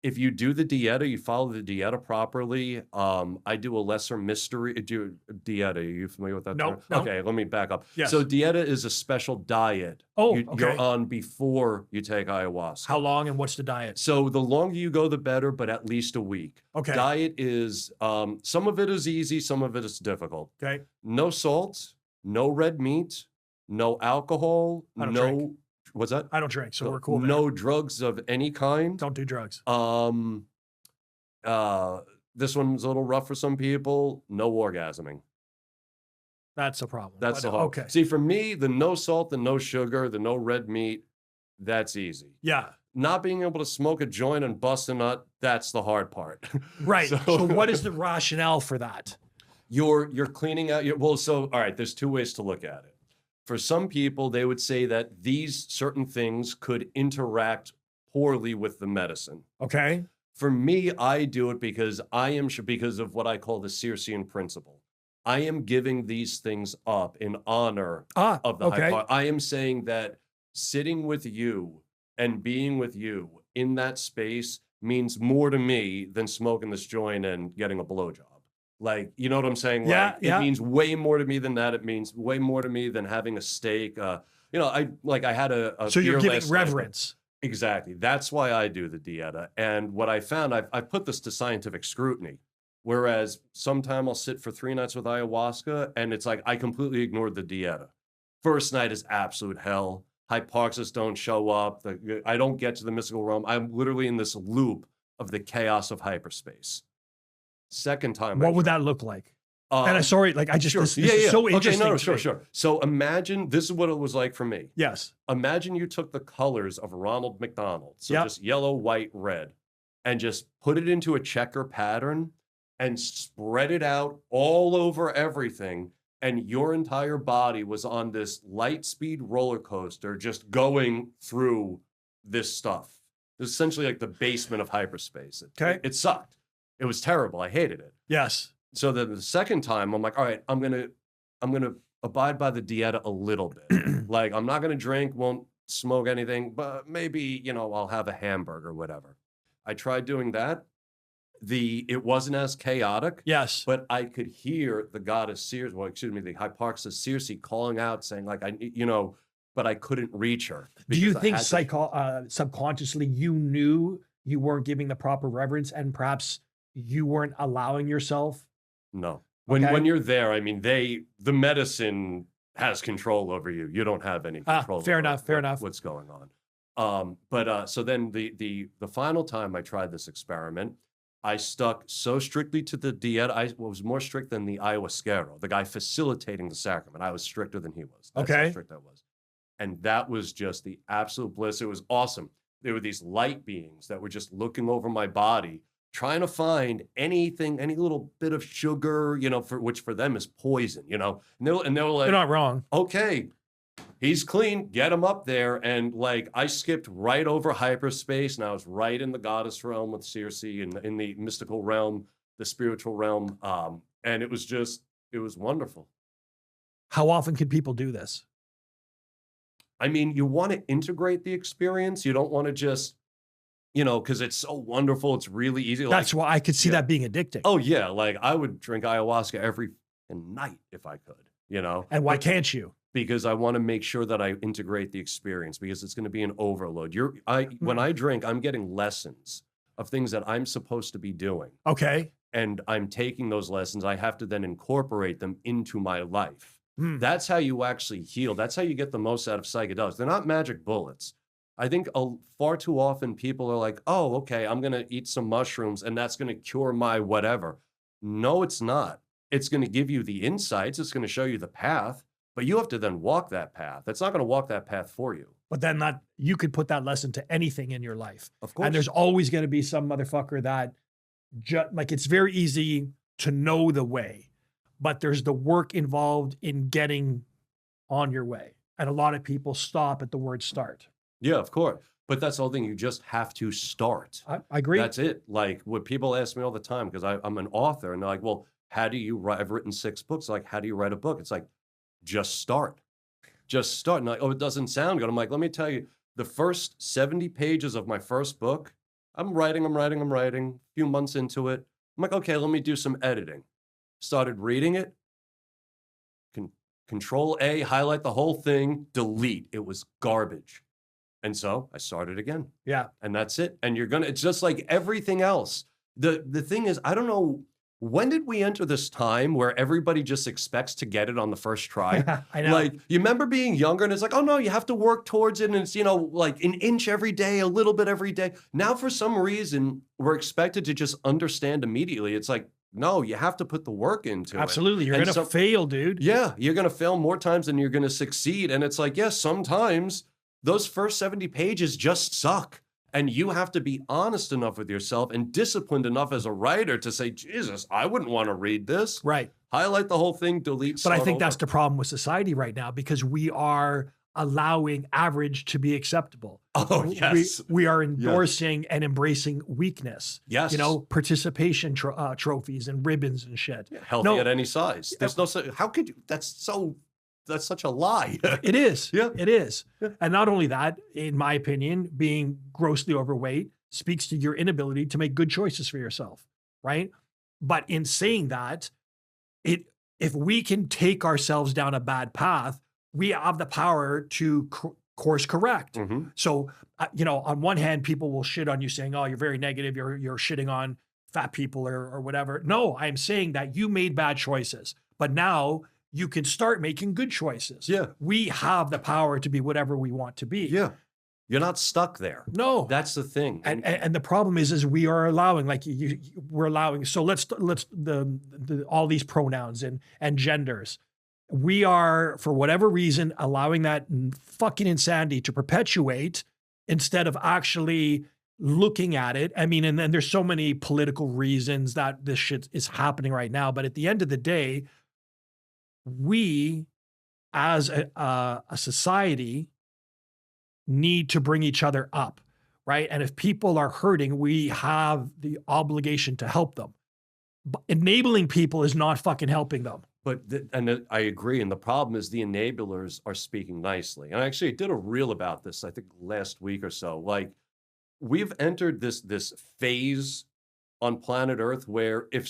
if you do the dieta, you follow the dieta properly. I do a lesser mystery. Dieta, are you familiar with that term? No. Okay, let me back up. Yes. So dieta is a special diet you're on before you take ayahuasca. How long and what's the diet? So the longer you go, the better, but at least a week. Okay. Diet is, some of it is easy, some of it is difficult. Okay. No salt, no red meat, no alcohol, I don't drink. What's that? I don't drink, so we're cool there. No drugs of any kind. Don't do drugs. This one's a little rough for some people. No orgasming. That's a problem. That's the hard. Okay. See, for me, the no salt, the no sugar, the no red meat, that's easy. Yeah. Not being able to smoke a joint and bust a nut, that's the hard part. Right. So what is the rationale for that? You're cleaning out all right, there's two ways to look at it. For some people, they would say that these certain things could interact poorly with the medicine. Okay. For me, I do it because because of what I call the Circean principle. I am giving these things up in honor of the high power. I am saying that sitting with you and being with you in that space means more to me than smoking this joint and getting a blowjob. Like, you know what I'm saying? Yeah, It means way more to me than that. It means way more to me than having a steak. I had a So you're beer giving last reverence. night. Exactly. That's why I do the dieta. And what I found, I put this to scientific scrutiny. Whereas sometime I'll sit for 3 nights with ayahuasca and it's like I completely ignored the dieta. First night is absolute hell. Hypoxis don't show up. I don't get to the mystical realm. I'm literally in this loop of the chaos of hyperspace. Second time. What would that look like? And I'm sorry, like this is so interesting. Okay, sure. So imagine, this is what it was like for me. Yes. Imagine you took the colors of Ronald McDonald, so just yellow, white, red, and just put it into a checker pattern and spread it out all over everything. And your entire body was on this light speed roller coaster, just going through this stuff. It was essentially like the basement of hyperspace. It sucked. It was terrible. I hated it. Yes. So then the second time, I'm like, all right, I'm gonna abide by the dieta a little bit. Like, I'm not gonna drink, won't smoke anything, but maybe, I'll have a hamburger, whatever. I tried doing that. It wasn't as chaotic. Yes. But I could hear the goddess Circe, the Hyparxis Circe calling out, saying, like, but I couldn't reach her. Do you because I think had to- subconsciously you knew you weren't giving the proper reverence and perhaps you weren't allowing yourself? No. Okay. When you're there, I mean, the medicine has control over you. You don't have any control. Fair over enough, fair enough. What's going on? So then the final time I tried this experiment, I stuck so strictly to the diet. I was more strict than the ayahuasquero, the guy facilitating the sacrament. I was stricter than he was. That's Okay. how strict I was. And that was just the absolute bliss. It was awesome. There were these light beings that were just looking over my body, trying to find anything, any little bit of sugar, you know, which for them is poison, you know. And they were like, You're not wrong. okay, he's clean, get him up there. And like, I skipped right over hyperspace, and I was right in the goddess realm with Circe, and in the mystical realm, the spiritual realm. And it was wonderful. How often can people do this? I mean, you want to integrate the experience. You don't want to just, you know, because it's so wonderful. It's really easy. That's why I could see yeah. that being addicting. Oh yeah, like I would drink ayahuasca every night if I could, you know. And why can't you? Because I want to make sure that I integrate the experience, because it's going to be an overload. When I drink, I'm getting lessons of things that I'm supposed to be doing. Okay. And I'm taking those lessons. I have to then incorporate them into my life. That's how you actually heal. That's how you get the most out of psychedelics. They're not magic bullets. I think far too often people are like, oh, okay, I'm going to eat some mushrooms and that's going to cure my whatever. No, it's not. It's going to give you the insights. It's going to show you the path, but you have to then walk that path. It's not going to walk that path for you. But then you could put that lesson to anything in your life. Of course. And there's always going to be some motherfucker that like, it's very easy to know the way, but there's the work involved in getting on your way. And a lot of people stop at the word start. Yeah, of course. But that's the whole thing. You just have to start. I agree. That's it. Like what people ask me all the time, because I'm an author, and they're like, well, how do you write? I've written 6 books. Like, how do you write a book? It's like, just start. Just start. And like, oh, it doesn't sound good. I'm like, let me tell you, the first 70 pages of my first book, I'm writing. A few months into it, I'm like, okay, let me do some editing. Started reading it. Control A, highlight the whole thing, delete. It was garbage. And so I started again. Yeah. And that's it. And it's just like everything else. The thing is, I don't know, when did we enter this time where everybody just expects to get it on the first try? I know. Like, you remember being younger and it's like, oh no, you have to work towards it. And it's, you know, like an inch every day, a little bit every day. Now, for some reason, we're expected to just understand immediately. It's like, no, you have to put the work into it. Absolutely. You're going to fail, dude. Yeah, you're going to fail more times than you're going to succeed. And it's like, yes, sometimes those first 70 pages just suck. And you have to be honest enough with yourself and disciplined enough as a writer to say, Jesus, I wouldn't want to read this. Right. Highlight the whole thing, delete. But I think over. that's the problem with society right now, because we are allowing average to be acceptable. Oh, yes. We are endorsing and embracing weakness. Yes. You know, participation trophies and ribbons and shit. Yeah, healthy at any size. There's no, how could you, that's such a lie. It is. Yeah. It is. Yeah. And not only that, in my opinion, being grossly overweight speaks to your inability to make good choices for yourself, right? But in saying that, if we can take ourselves down a bad path, we have the power to course correct. Mm-hmm. So, you know, on one hand, people will shit on you saying, oh, you're very negative. You're shitting on fat people or whatever. No, I'm saying that you made bad choices, but now you can start making good choices. Yeah. We have the power to be whatever we want to be. Yeah. You're not stuck there. No. That's the thing. And the problem is we are allowing, like we're allowing, so let's all these pronouns and genders. We are, for whatever reason, allowing that fucking insanity to perpetuate instead of actually looking at it. I mean, and then there's so many political reasons that this shit is happening right now. But at the end of the day, we as a society need to bring each other up, right? And if people are hurting, we have the obligation to help them. But enabling people is not fucking helping them. But I agree. And the problem is the enablers are speaking nicely. And I actually did a reel about this, I think last week or so. Like, we've entered this phase on planet Earth where if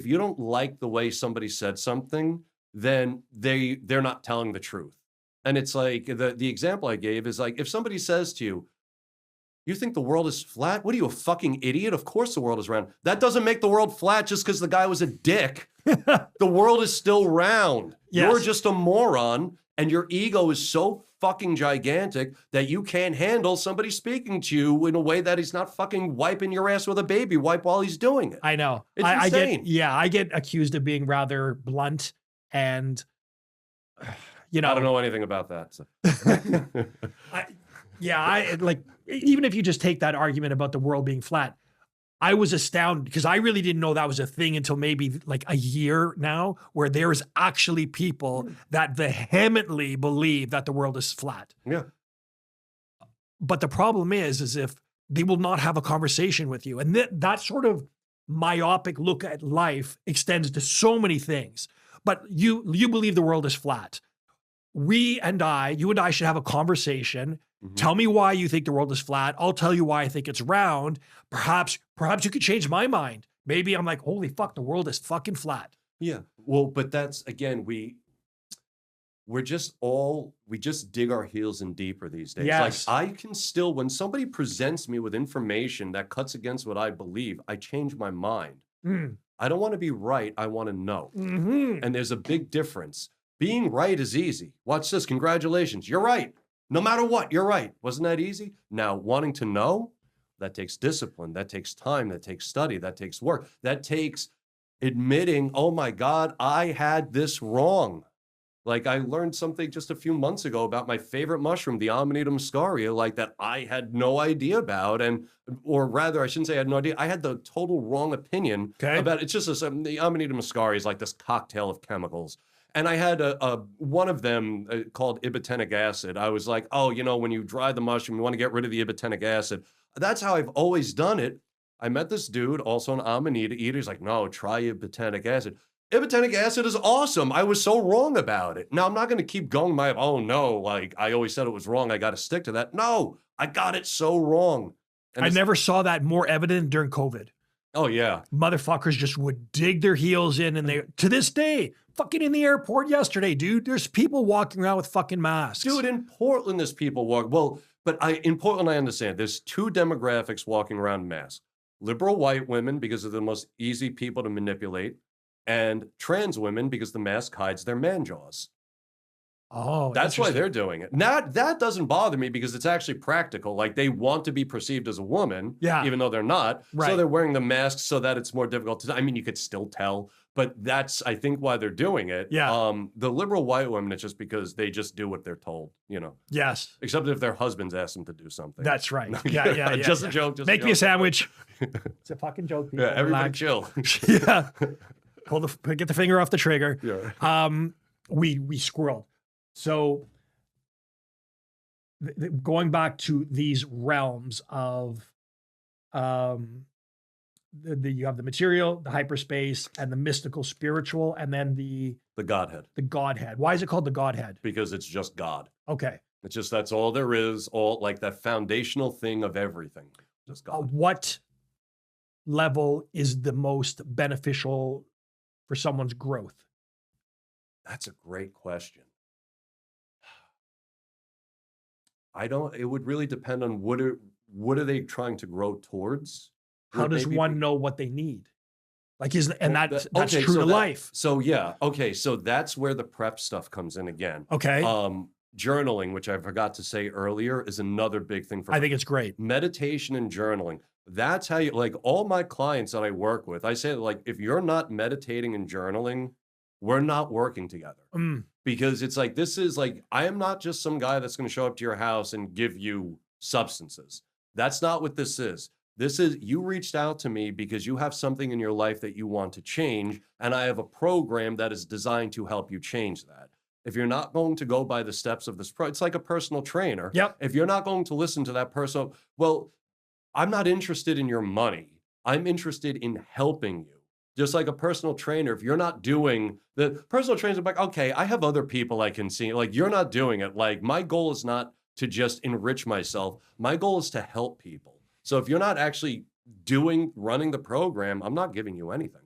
you don't like the way somebody said something, then they're not telling the truth. And it's like the example I gave is like, if somebody says to you, you think the world is flat? What are you, a fucking idiot? Of course the world is round. That doesn't make the world flat just because the guy was a dick. The world is still round. Yes. You're just a moron, and your ego is so fucking gigantic that you can't handle somebody speaking to you in a way that he's not fucking wiping your ass with a baby wipe while he's doing it. I know. It's insane. I get accused of being rather blunt and, you know. I don't know anything about that. So. Even if you just take that argument about the world being flat, I was astounded because I really didn't know that was a thing until maybe like a year now, where there's actually people that vehemently believe that the world is flat. Yeah. But the problem is if they will not have a conversation with you. And that sort of myopic look at life extends to so many things. But you believe the world is flat. You and I should have a conversation. Tell me why you think the world is flat. I'll tell you why I think it's round. Perhaps you could change my mind. Maybe I'm like, holy fuck, the world is fucking flat. Yeah. Well, but that's, again, we just dig our heels in deeper these days. Yes. Like I can still, when somebody presents me with information that cuts against what I believe, I change my mind. I don't want to be right. I want to know. And there's a big difference. Being right is easy. Watch this. Congratulations. You're right. No matter what, you're right. Wasn't that easy? Now, wanting to know, that takes discipline. That takes time. That takes study. That takes work. That takes admitting, oh my God, I had this wrong. Like I learned something just a few months ago about my favorite mushroom, the Amanita muscaria, like that I had no idea about. Or rather, I shouldn't say I had no idea. I had the total wrong opinion about it. It's just the Amanita muscaria is like this cocktail of chemicals. And I had one of them called ibotenic acid. I was like, oh, when you dry the mushroom, you want to get rid of the ibotenic acid. That's how I've always done it. I met this dude, also an Amanita eater. He's like, no, try ibotenic acid. Ibotenic acid is awesome. I was so wrong about it. Now, I'm not going to keep going oh no, like I always said it was wrong. I got to stick to that. No, I got it so wrong. And I never saw that more evident during COVID. Oh, yeah. Motherfuckers just would dig their heels in, and to this day, fucking in the airport yesterday, dude, there's people walking around with fucking masks. Dude, in Portland, there's people walking. Well, but in Portland, I understand. There's two demographics walking around masks. Liberal white women, because they're the most easy people to manipulate, and trans women, because the mask hides their man jaws. Oh, that's why they're doing it. That doesn't bother me because it's actually practical. Like they want to be perceived as a woman, even though they're not. Right. So they're wearing the mask so that it's more difficult to. I mean, you could still tell, but that's I think why they're doing it. Yeah. The liberal white women, it's just because they just do what they're told. Yes. Except if their husbands ask them to do something. That's right. Yeah. Just a joke. Make me a sandwich. It's a fucking joke. People. Yeah. Everybody chill. Yeah. Get the finger off the trigger. Yeah. We squirreled. So going back to these realms of, you have the material, the hyperspace, and the mystical spiritual, and then the Godhead. The Godhead. Why is it called the Godhead? Because it's just God. Okay. It's just, that's all there is, all like that foundational thing of everything. Just God. What level is the most beneficial for someone's growth? That's a great question. It would really depend on what are they trying to grow towards? How does one know what they need? Like, that's true to life. So yeah. Okay. So that's where the prep stuff comes in again. Okay. Journaling, which I forgot to say earlier, is another big thing for I think it's great. Meditation and journaling. That's how like all my clients that I work with, I say like, if you're not meditating and journaling, we're not working together. Because it's like, this is like, I am not just some guy that's going to show up to your house and give you substances. That's not what this is. This is, you reached out to me because you have something in your life that you want to change. And I have a program that is designed to help you change that. If you're not going to go by the steps of this, it's like a personal trainer. Yep. If you're not going to listen to that person, well, I'm not interested in your money. I'm interested in helping you. Just like a personal trainer, if you're not doing the personal trainers, like, okay, I have other people I can see. Like, you're not doing it. Like, my goal is not to just enrich myself. My goal is to help people. So if you're not actually running the program, I'm not giving you anything.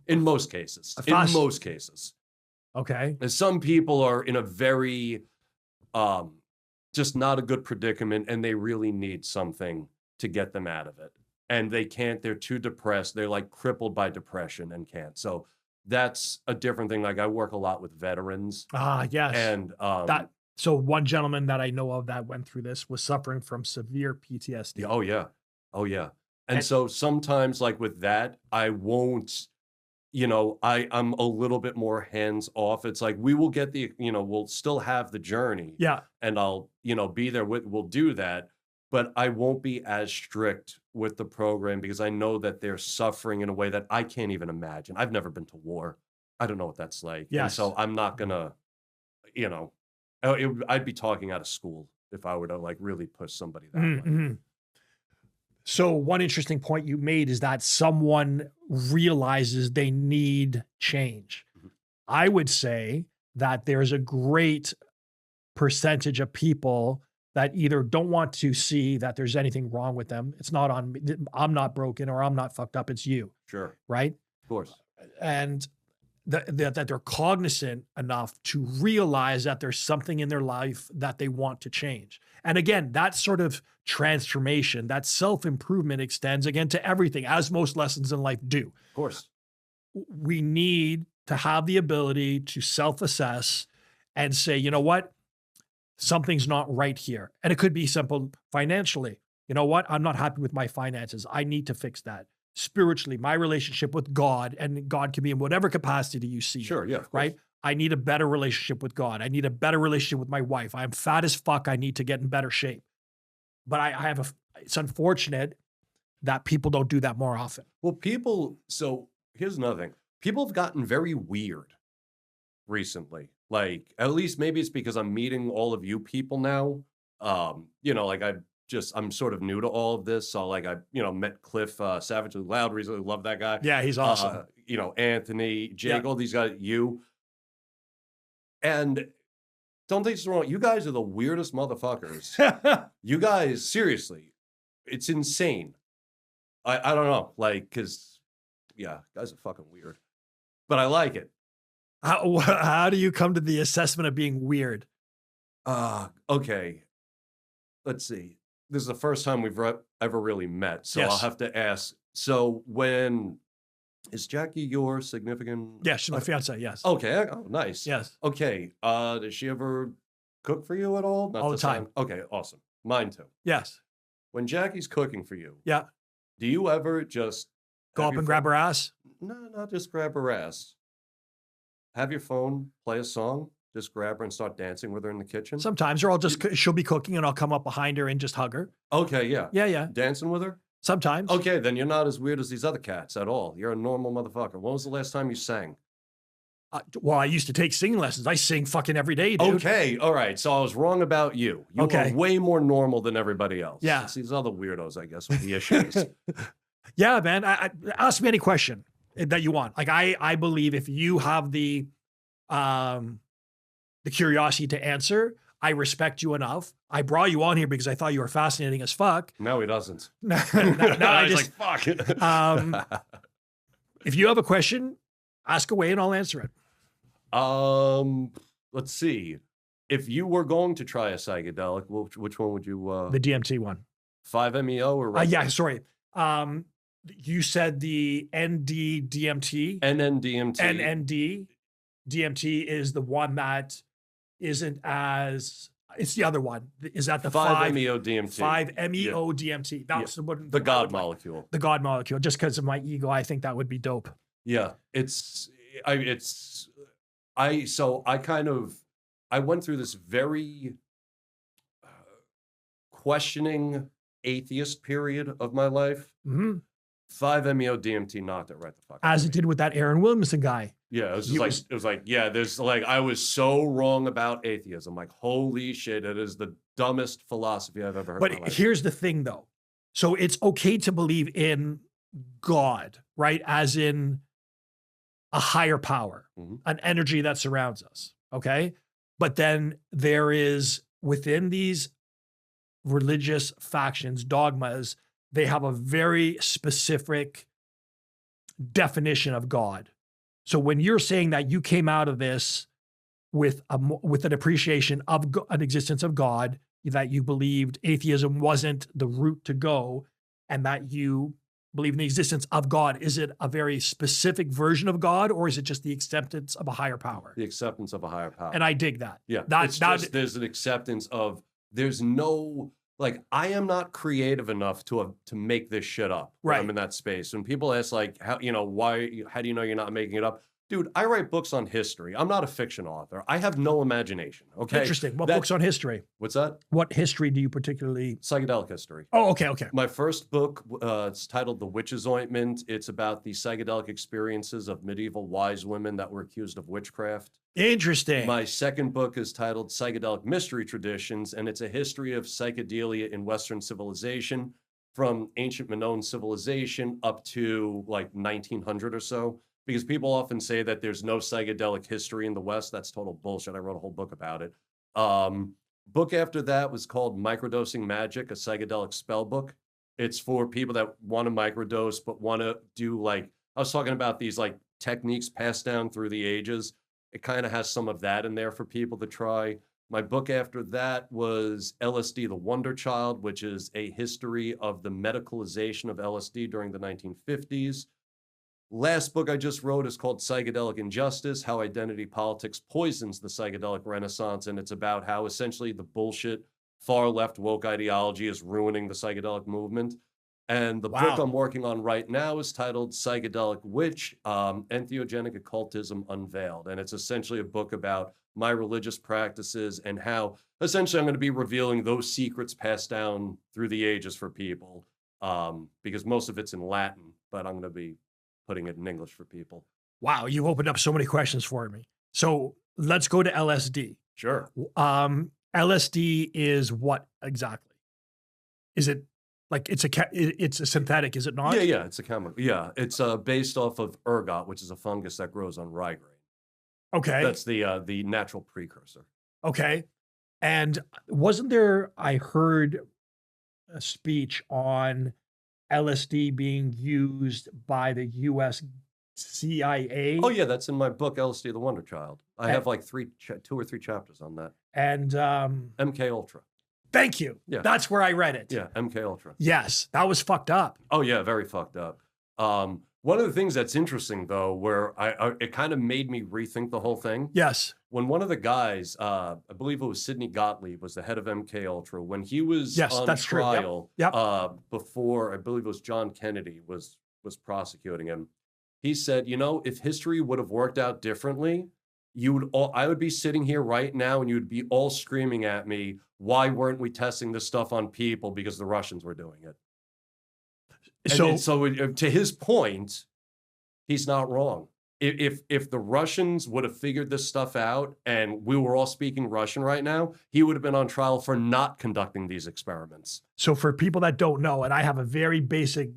In most cases. Okay. And some people are in a very, just not a good predicament, and they really need something to get them out of it. And they can't, they're too depressed. They're like crippled by depression and can't. So that's a different thing. Like I work a lot with veterans. Yes. And so one gentleman that I know of that went through this was suffering from severe PTSD. oh yeah. Oh yeah. And so sometimes like with that, I won't, I'm a little bit more hands off. It's like, we will get we'll still have the journey. Yeah. And I'll, be there we'll do that, but I won't be as strict with the program because I know that they're suffering in a way that I can't even imagine. I've never been to war. I don't know what that's like. Yes. And so I'm not gonna, I'd be talking out of school if I were to like really push somebody that way. So one interesting point you made is that someone realizes they need change. I would say that there's a great percentage of people that either don't want to see that there's anything wrong with them. It's not on me. I'm not broken or I'm not fucked up. It's you. Sure. Right? Of course. And that they're cognizant enough to realize that there's something in their life that they want to change. And again, that sort of transformation, that self-improvement extends again to everything, as most lessons in life do. Of course. We need to have the ability to self-assess and say, you know what? Something's not right here. And it could be simple financially. You know what? I'm not happy with my finances. I need to fix that. Spiritually, my relationship with God, and God can be in whatever capacity you see. Sure, it, yeah. Right? I need a better relationship with God. I need a better relationship with my wife. I'm fat as fuck. I need to get in better shape. But it's unfortunate that people don't do that more often. Well, so here's another thing. People have gotten very weird recently. Like, at least maybe it's because I'm meeting all of you people now. Like I'm sort of new to all of this. So like I met Cliff Savagely Loud recently. Love that guy. Yeah, he's awesome. Anthony, Jake, all these guys, you. And don't take this wrong, you guys are the weirdest motherfuckers. You guys, seriously, it's insane. I don't know, like, cause guys are fucking weird. But I like it. How do you come to the assessment of being weird? Okay. Let's see. This is the first time we've ever really met, so Yes. I'll have to ask. So is Jackie your significant? Yeah, she's my fiance. Yes. Okay. Oh, nice. Yes. Okay. Does she ever cook for you at all? Not All the to sound- time. Okay. Awesome. Mine too. Yes. When Jackie's cooking for you, Yeah. do you ever just Go have up your and grab phone- her ass. No, not just grab her ass. Have your phone, play a song, just grab her and start dancing with her in the kitchen. Sometimes, or she'll be cooking and I'll come up behind her and just hug her. Okay. Yeah. Yeah. Dancing with her. Sometimes. Okay, then you're not as weird as these other cats at all. You're a normal motherfucker. When was the last time you sang? Well, I used to take singing lessons. I sing fucking every day, dude. Okay, all right. So I was wrong about you. You Okay. are way more normal than everybody else. Yeah. It's these other weirdos, I guess, with the issues. Yeah, man. Ask me any question that you want. Like I believe if you have the curiosity to answer, I respect you enough. I brought you on here because I thought you were fascinating as fuck. No, he doesn't. No, I just like, fuck. If you have a question, ask away and I'll answer it. Let's see. If you were going to try a psychedelic, which one would you? The DMT one. 5-MeO or? Yeah, sorry. You said the ND-DMT. NN-DMT. NND-DMT is the one that isn't as, it's the other one. Is that the 5-MeO-DMT? 5-MeO-DMT. That was the one. The God molecule. The God molecule. Just because of my ego, I think that would be dope. Yeah, I went through this very questioning atheist period of my life. 5-MeO-DMT knocked it right the fuck out. As it did with that Aaron Williamson guy. Yeah, I was so wrong about atheism. Like, holy shit, it is the dumbest philosophy I've ever heard. But here's the thing though. So it's okay to believe in God, right? As in a higher power, an energy that surrounds us. Okay. But then there is within these religious factions, dogmas, they have a very specific definition of God. So when you're saying that you came out of this with an appreciation of an existence of God, that you believed atheism wasn't the route to go, and that you believe in the existence of God, is it a very specific version of God, or is it just the acceptance of a higher power? The acceptance of a higher power. And I dig that. Yeah. There's an acceptance of, there's no, like, I am not creative enough to make this shit up. Right. I'm in that space. When people ask, like, how do you know you're not making it up? Dude, I write books on history. I'm not a fiction author. I have no imagination. Okay. Interesting. What books on history? What's that? What history do you particularly? Psychedelic history. Oh, okay. Okay. My first book, it's titled The Witch's Ointment. It's about the psychedelic experiences of medieval wise women that were accused of witchcraft. Interesting. My second book is titled Psychedelic Mystery Traditions, and it's a history of psychedelia in Western civilization from ancient Minoan civilization up to like 1900 or so. Because people often say that there's no psychedelic history in the West. That's total bullshit. I wrote a whole book about it. Book after that was called Microdosing Magic, a psychedelic spell book. It's for people that want to microdose, but want to do, like, I was talking about these like techniques passed down through the ages. It kind of has some of that in there for people to try. My book after that was LSD, the Wonder Child, which is a history of the medicalization of LSD during the 1950s. Last book I just wrote is called Psychedelic Injustice, How Identity Politics Poisons the Psychedelic Renaissance. And it's about how essentially the bullshit far left woke ideology is ruining the psychedelic movement. And the book I'm working on right now is titled Psychedelic Witch, Entheogenic Occultism Unveiled. And it's essentially a book about my religious practices and how essentially I'm going to be revealing those secrets passed down through the ages for people, because most of it's in Latin, but I'm going to be putting it in English for people. Wow, you've opened up so many questions for me. So let's go to LSD. Sure. LSD is what exactly? Is it like it's a synthetic? Is it not? Yeah, it's a chemical. Yeah, it's based off of ergot, which is a fungus that grows on rye grain. Okay, that's the natural precursor. Okay, and wasn't there? I heard a speech on LSD being used by the U.S. CIA. Oh yeah, that's in my book, LSD, the Wonder Child. I have like 2 or 3 chapters on that. And MK Ultra. Thank you. Yeah, that's where I read it. Yeah, MK Ultra. Yes, that was fucked up. Oh yeah, very fucked up. One of the things that's interesting though, where it kind of made me rethink the whole thing. Yes. When one of the guys, I believe it was Sidney Gottlieb, was the head of MK Ultra, when he was on trial, before, I believe it was John Kennedy was prosecuting him, he said, you know, if history would have worked out differently, I would be sitting here right now and you'd be all screaming at me, why weren't we testing this stuff on people? Because the Russians were doing it. So to his point, he's not wrong. If the Russians would have figured this stuff out and we were all speaking Russian right now, he would have been on trial for not conducting these experiments. So for people that don't know, and I have a very basic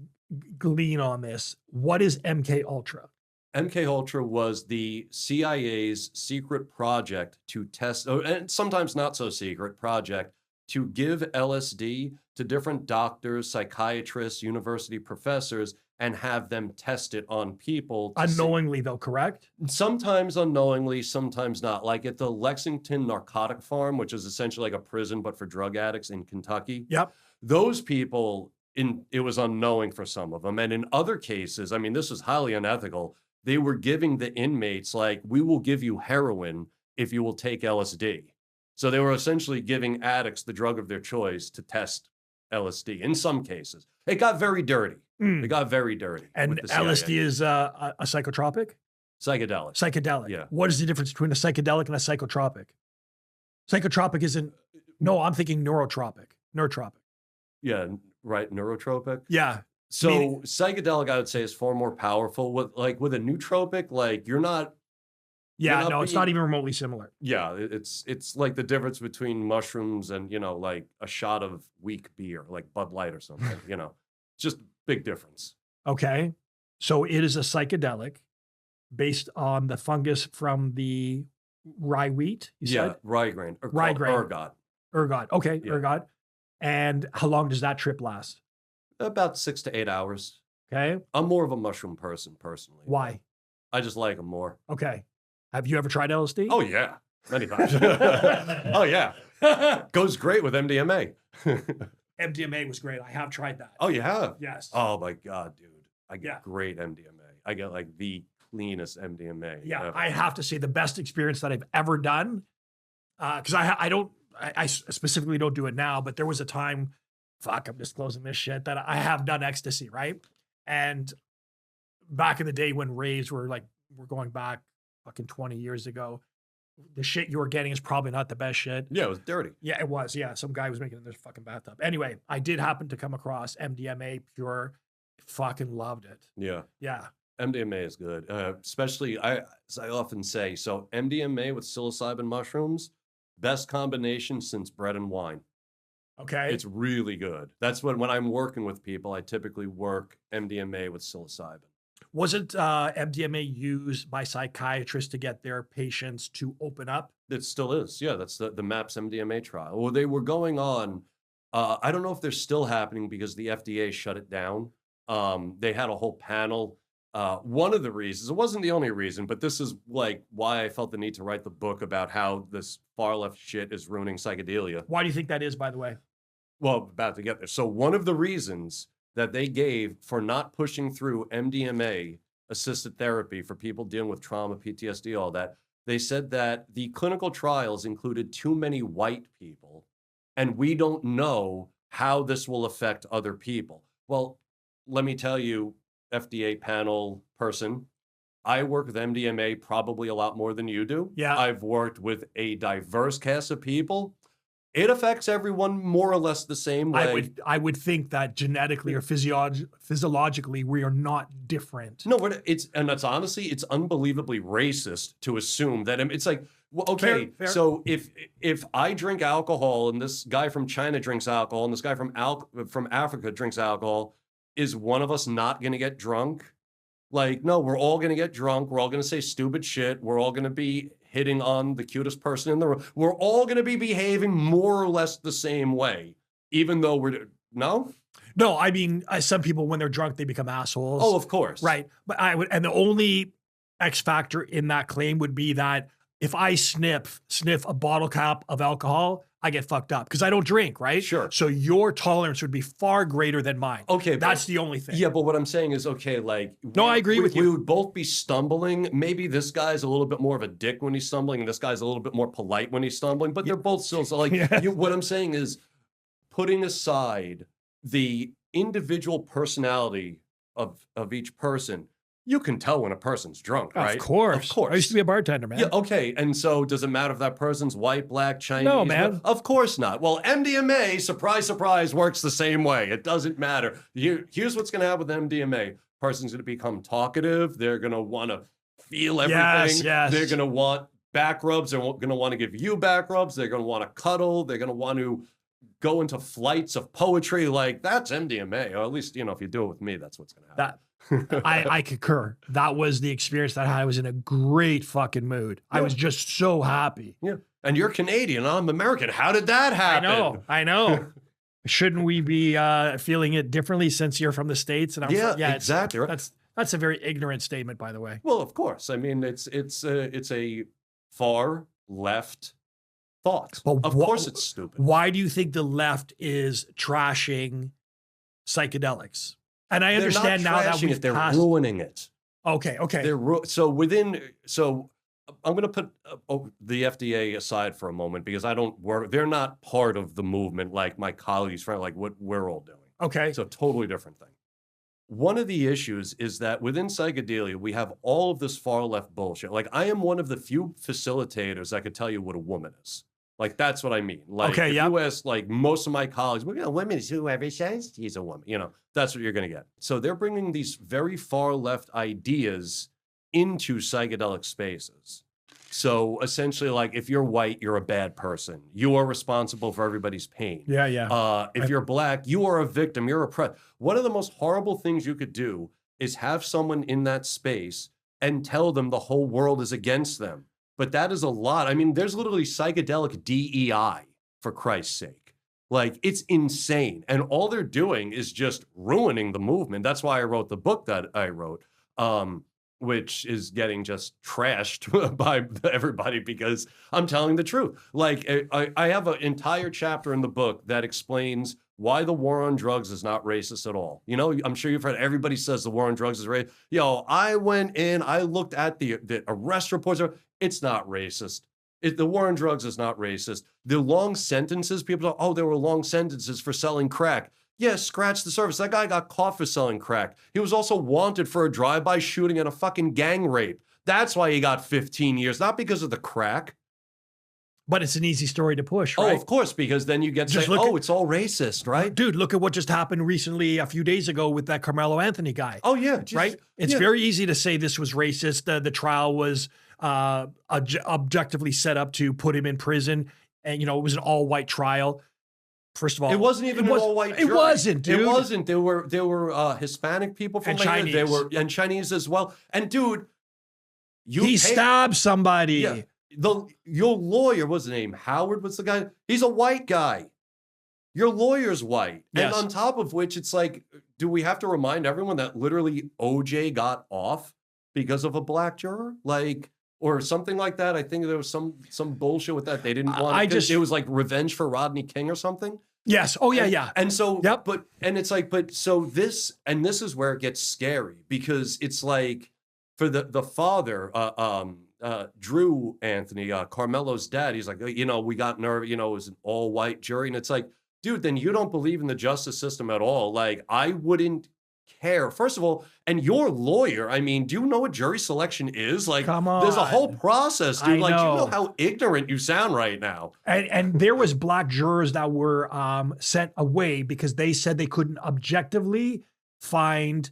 glean on this, what is MK Ultra? MK Ultra was the CIA's secret project to test, and sometimes not so secret project, to give LSD to different doctors, psychiatrists, university professors, and have them test it on people. Unknowingly, though, correct? Sometimes unknowingly, sometimes not. Like at the Lexington Narcotic Farm, which is essentially like a prison, but for drug addicts in Kentucky. Yep. Those people, it was unknowing for some of them. And in other cases, I mean, this was highly unethical. They were giving the inmates, like, we will give you heroin if you will take LSD. So they were essentially giving addicts the drug of their choice to test LSD in some cases. It got very dirty. It got very dirty. And LSD is a psychotropic? Psychedelic. Psychedelic. Yeah. What is the difference between a psychedelic and a psychotropic? Psychotropic isn't, no, I'm thinking neurotropic. Yeah, right, neurotropic. Yeah. So psychedelic, I would say, is far more powerful. With a nootropic, like you're not. Yeah, no, it's not even remotely similar. Yeah, it's like the difference between mushrooms and, like a shot of weak beer, like Bud Light or something, just big difference. Okay. So it is a psychedelic based on the fungus from the rye wheat, you said? Rye grain. Rye grain. Ergot. Ergot. Okay, Yeah. ergot. And how long does that trip last? About 6 to 8 hours. Okay. I'm more of a mushroom person, personally. Why? I just like them more. Okay. Have you ever tried LSD? Oh yeah, many times. Oh yeah, goes great with MDMA. MDMA was great. I have tried that. Oh, you have? Yes. Oh my God, dude. I get Yeah. great MDMA. I get like the cleanest MDMA. Yeah, ever. I have to say the best experience that I've ever done. Because I specifically don't do it now, but there was a time, fuck, I'm disclosing this shit, that I have done ecstasy, right? And back in the day when raves were like, we're going back fucking 20 years ago, the shit you were getting is probably not the best shit. Yeah, it was dirty. Yeah, it was. Yeah, some guy was making it in this fucking bathtub. Anyway, I did happen to come across MDMA pure. Fucking loved it. Yeah. Yeah. MDMA is good. Especially, as I often say, so MDMA with psilocybin mushrooms, best combination since bread and wine. Okay. It's really good. That's when I'm working with people, I typically work MDMA with psilocybin. Wasn't MDMA used by psychiatrists to get their patients to open up? It still is. Yeah, that's the MAPS MDMA trial. Well, they were going on. I don't know if they're still happening because the FDA shut it down. They had a whole panel. One of the reasons, it wasn't the only reason, but this is like why I felt the need to write the book about how this far left shit is ruining psychedelia. Why do you think that is, by the way? Well, about to get there. So one of the reasons that they gave for not pushing through MDMA assisted therapy for people dealing with trauma, PTSD, all that, they said that the clinical trials included too many white people, and we don't know how this will affect other people. Well, let me tell you, FDA panel person, I work with MDMA probably a lot more than you do. Yeah. I've worked with a diverse cast of people. It affects everyone more or less the same way. I would think that genetically or physiologically we are not different. No, and that's honestly, it's unbelievably racist to assume that it's like, well, okay, Fair. so if I drink alcohol and this guy from China drinks alcohol and this guy from Africa drinks alcohol, is one of us not going to get drunk? Like, no, we're all going to get drunk. We're all going to say stupid shit. We're all going to be hitting on the cutest person in the room. We're all going to be behaving more or less the same way, even though no? No, I mean, some people, when they're drunk, they become assholes. Oh, of course. Right. But and the only X factor in that claim would be that if I sniff a bottle cap of alcohol, I get fucked up because I don't drink, right? Sure. So your tolerance would be far greater than mine. Okay. That's the only thing. Yeah, but what I'm saying is, okay, like... No, I agree with you. We would both be stumbling. Maybe this guy's a little bit more of a dick when he's stumbling, and this guy's a little bit more polite when he's stumbling, but they're both still... So like, what I'm saying is, putting aside the individual personality of each person, you can tell when a person's drunk, right? Of course. I used to be a bartender, man. Yeah, okay. And so does it matter if that person's white, black, Chinese? No, man. Of course not. Well, MDMA, surprise, surprise, works the same way. It doesn't matter. Here's what's going to happen with MDMA. Person's going to become talkative. They're going to want to feel everything. Yes. They're going to want back rubs. They're going to want to give you back rubs. They're going to want to cuddle. They're going to want to go into flights of poetry. Like, that's MDMA. Or at least, if you do it with me, that's what's going to happen. I concur. That was the experience that I was in a great fucking mood. Yeah. I was just so happy. Yeah. And you're Canadian, I'm American. How did that happen? I know. Shouldn't we be feeling it differently since you're from the States? And exactly. Right. That's a very ignorant statement, by the way. Well, of course. I mean, it's a far left thought. But of course it's stupid. Why do you think the left is trashing psychedelics? And I understand now that they're ruining it. Okay. So I'm going to put the FDA aside for a moment because they're not part of the movement like my colleagues, like what we're all doing. Okay. So totally different thing. One of the issues is that within psychedelia, we have all of this far left bullshit. Like, I am one of the few facilitators that could tell you what a woman is. Like, that's what I mean. Like, if you ask, like, most of my colleagues, women is whoever says he's a woman. That's what you're going to get. So they're bringing these very far left ideas into psychedelic spaces. So essentially, like, if you're white, you're a bad person. You are responsible for everybody's pain. Yeah. If you're black, you are a victim. You're oppressed. One of the most horrible things you could do is have someone in that space and tell them the whole world is against them. But that is a lot. I mean, there's literally psychedelic DEI, for Christ's sake. Like, it's insane. And all they're doing is just ruining the movement. That's why I wrote the book that I wrote. which is getting just trashed by everybody because I'm telling the truth. Like I have an entire chapter in the book that explains why the war on drugs is not racist at all. You know, I'm sure you've heard everybody says the war on drugs is racist. Yo, I went in, I looked at the arrest reports. It's not racist. The war on drugs is not racist. The long sentences, people go, oh, there were long sentences for selling crack. Yeah, scratch the surface. That guy got caught for selling crack. He was also wanted for a drive-by shooting and a fucking gang rape. That's why he got 15 years, not because of the crack. But it's an easy story to push, right? Oh, of course, because then you get to say, oh, it's all racist, right? Dude, look at what just happened recently a few days ago with that Carmelo Anthony guy. Oh, yeah. Right? It's very easy to say this was racist. The trial was objectively set up to put him in prison. And, you know, it was an all-white trial. First of all, it wasn't even an all-white jury. It wasn't, dude. It wasn't. There were Hispanic people from and there. Chinese. And Chinese as well. And, dude, he stabbed somebody. Yeah. Your lawyer, what's his name? Howard, what's the guy? He's a white guy. Your lawyer's white. Yes. And on top of which, it's like, do we have to remind everyone that literally OJ got off because of a black juror? Like, or something like that. I think there was some bullshit with that. They didn't want it was like revenge for Rodney King or something. Yes. Oh, yeah, yeah. And so, yep. This is where it gets scary because it's like for the father, Drew Anthony, Carmelo's dad, he's like, you know, we got nerve, you know, it was an all white jury. And it's like, dude, then you don't believe in the justice system at all. Like, I wouldn't care. First of all, and your lawyer, I mean, do you know what jury selection is? Like, come on. There's a whole process, dude. Like, you know how ignorant you sound right now. And there was black jurors that were sent away because they said they couldn't objectively find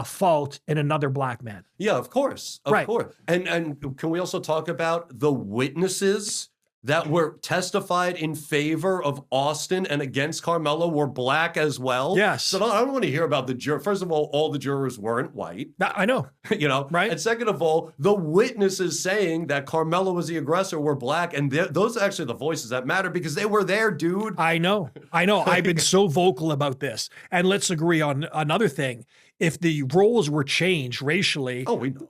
fault in another black man. Yeah, of course. Of course. And can we also talk about the witnesses that were testified in favor of Austin and against Carmelo were black as well? Yes. So I don't want to hear about the juror. First of all the jurors weren't white. I know. You know? Right. And second of all, the witnesses saying that Carmelo was the aggressor were black. And those are actually the voices that matter because they were there, dude. I know. I've been so vocal about this. And let's agree on another thing. If the roles were changed racially,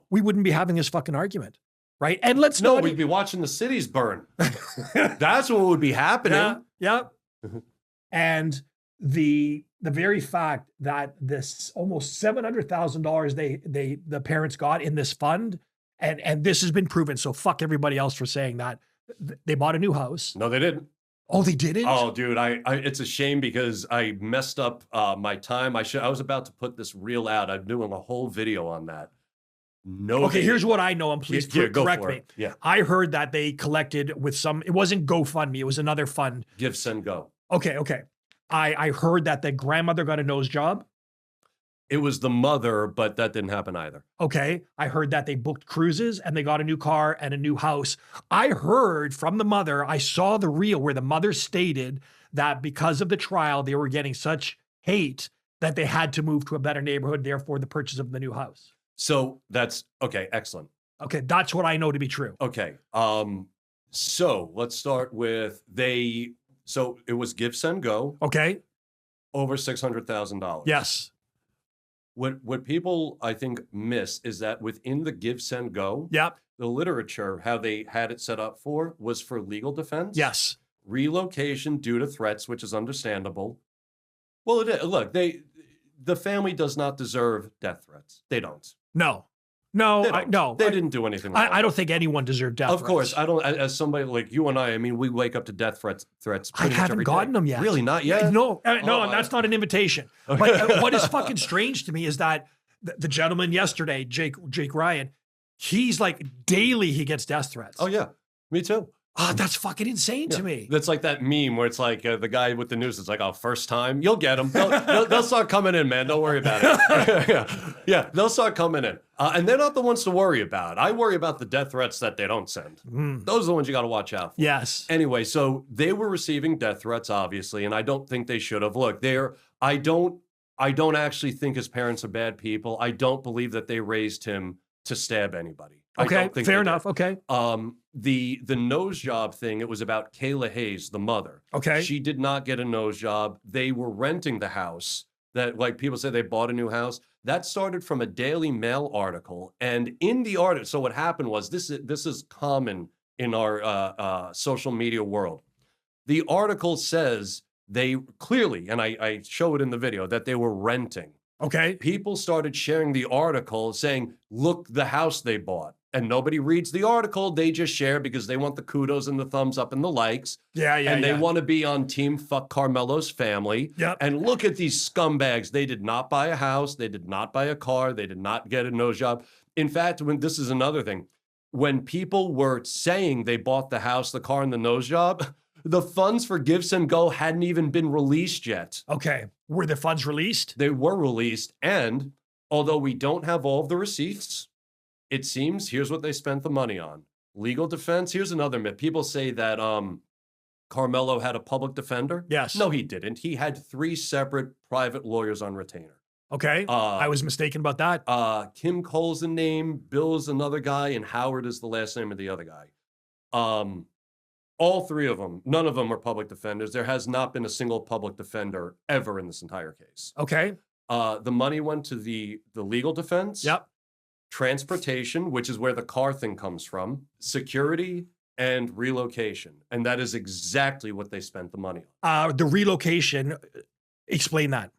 we wouldn't be having this fucking argument. Right. And we'd be watching the cities burn. That's what would be happening. Yeah. And the very fact that this almost $700,000 the parents got in this fund, and this has been proven. So fuck everybody else for saying that. They bought a new house. No, they didn't. Oh, they didn't? Oh, dude, it's a shame because I messed up my time. I was about to put this reel out. I'm doing a whole video on that. No. Okay, here's what I know, and please correct me. Yeah. I heard that they collected with it wasn't GoFundMe, it was another fund. Give, Send, Go. Okay. I heard that the grandmother got a nose job. It was the mother, but that didn't happen either. Okay. I heard that they booked cruises and they got a new car and a new house. I heard from the mother, I saw the reel where the mother stated that because of the trial, they were getting such hate that they had to move to a better neighborhood, therefore the purchase of the new house. So that's okay. Excellent. Okay. That's what I know to be true. Okay. So let's start with so it was Give, Send, Go. Okay. Over $600,000. Yes. What people I think miss is that within the Give, Send, Go, yep, the literature, how they had it set up was for legal defense. Yes. Relocation due to threats, which is understandable. Well, it is. Look, the family does not deserve death threats. They don't. No. They didn't do anything wrong. I don't think anyone deserved death threats. Of course, I don't. As somebody like you and I mean, we wake up to death threats. I haven't gotten them yet. Really, not yet. No, that's not an invitation. But what is fucking strange to me is that the gentleman yesterday, Jake Ryan, he's like daily he gets death threats. Oh yeah, me too. That's fucking insane to me. That's like that meme where it's like the guy with the news. It's like, oh, first time, you'll get them. They'll start coming in, man. Don't worry about it. yeah, they'll start coming in, and they're not the ones to worry about. I worry about the death threats that they don't send. Those are the ones you got to watch out for. Yes. Anyway, so they were receiving death threats, obviously, and I don't think they should have. Look, I don't actually think his parents are bad people. I don't believe that they raised him to stab anybody. Okay, fair enough. Okay. The nose job thing, it was about Kayla Hayes, the mother. Okay. She did not get a nose job. They were renting the house. that like people say they bought a new house. That started from a Daily Mail article. And in the article, so what happened was this is common in our social media world. The article says they clearly, and I show it in the video, that they were renting. Okay. People started sharing the article saying, look, the house they bought. And nobody reads the article. They just share because they want the kudos and the thumbs up and the likes. And they want to be on team fuck Carmelo's family. Yep. And look at these scumbags. They did not buy a house. They did not buy a car. They did not get a nose job. In fact, this is another thing. When people were saying they bought the house, the car, and the nose job, the funds for Give Send Go hadn't even been released yet. Okay. Were the funds released? They were released. And although we don't have all of the receipts, it seems here's what they spent the money on. Legal defense. Here's another myth. People say that Carmelo had a public defender. Yes. No, he didn't. He had 3 separate private lawyers on retainer. Okay. I was mistaken about that. Kim Cole's the name, Bill's another guy, and Howard is the last name of the other guy. All 3 of them, none of them are public defenders. There has not been a single public defender ever in this entire case. Okay. The money went to the legal defense. Yep. Transportation, which is where the car thing comes from, security, and relocation. And that is exactly what they spent the money on. The relocation, explain that.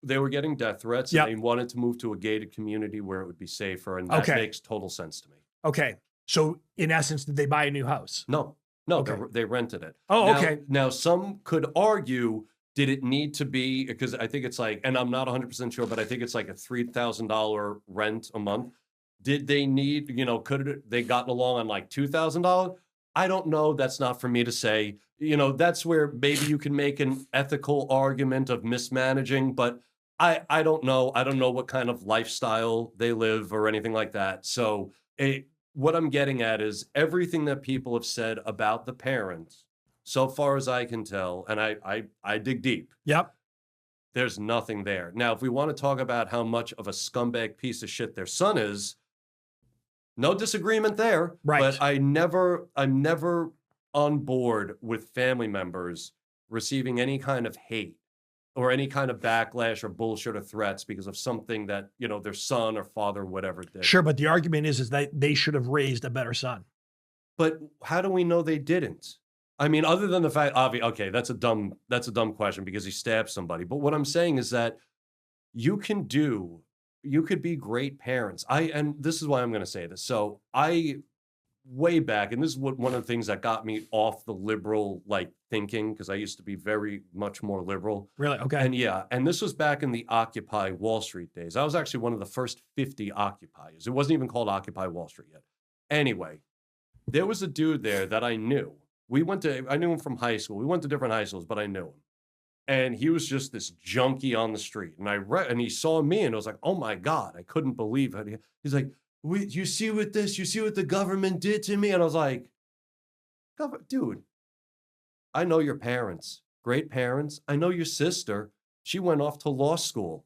They were getting death threats, Yep. and they wanted to move to a gated community where it would be safer, and that makes total sense to me. Okay. So in essence, did they buy a new house? No, Okay. they rented it. Oh, Now- okay. Now, some could argue, did it need to be, because I think it's like, and I'm not 100% sure, but I think it's like a $3,000 rent a month. Did they need, could they gotten along on like $2,000? I don't know. That's not for me to say. That's where maybe you can make an ethical argument of mismanaging, but I don't know. I don't know what kind of lifestyle they live or anything like that. So what I'm getting at is everything that people have said about the parents, so far as I can tell, and I dig deep. Yep. There's nothing there. Now, if we want to talk about how much of a scumbag piece of shit their son is, no disagreement there. Right. But I'm never on board with family members receiving any kind of hate or any kind of backlash or bullshit or threats because of something that, their son or father or whatever did. Sure, but the argument is that they should have raised a better son. But how do we know they didn't? I mean, other than the fact, okay, that's a dumb question because he stabbed somebody. But what I'm saying is that you could be great parents. And this is why I'm going to say this. So way back, and this is one of the things that got me off the liberal thinking, because I used to be very much more liberal. Really? Okay. And this was back in the Occupy Wall Street days. I was actually one of the first 50 occupiers. It wasn't even called Occupy Wall Street yet. Anyway, there was a dude there that I knew. I knew him from high school. We went to different high schools, but I knew him. And he was just this junkie on the street. And he saw me and I was like, oh my God, I couldn't believe it. He's like, you see what the government did to me? And I was like, dude, I know your parents, great parents. I know your sister. She went off to law school.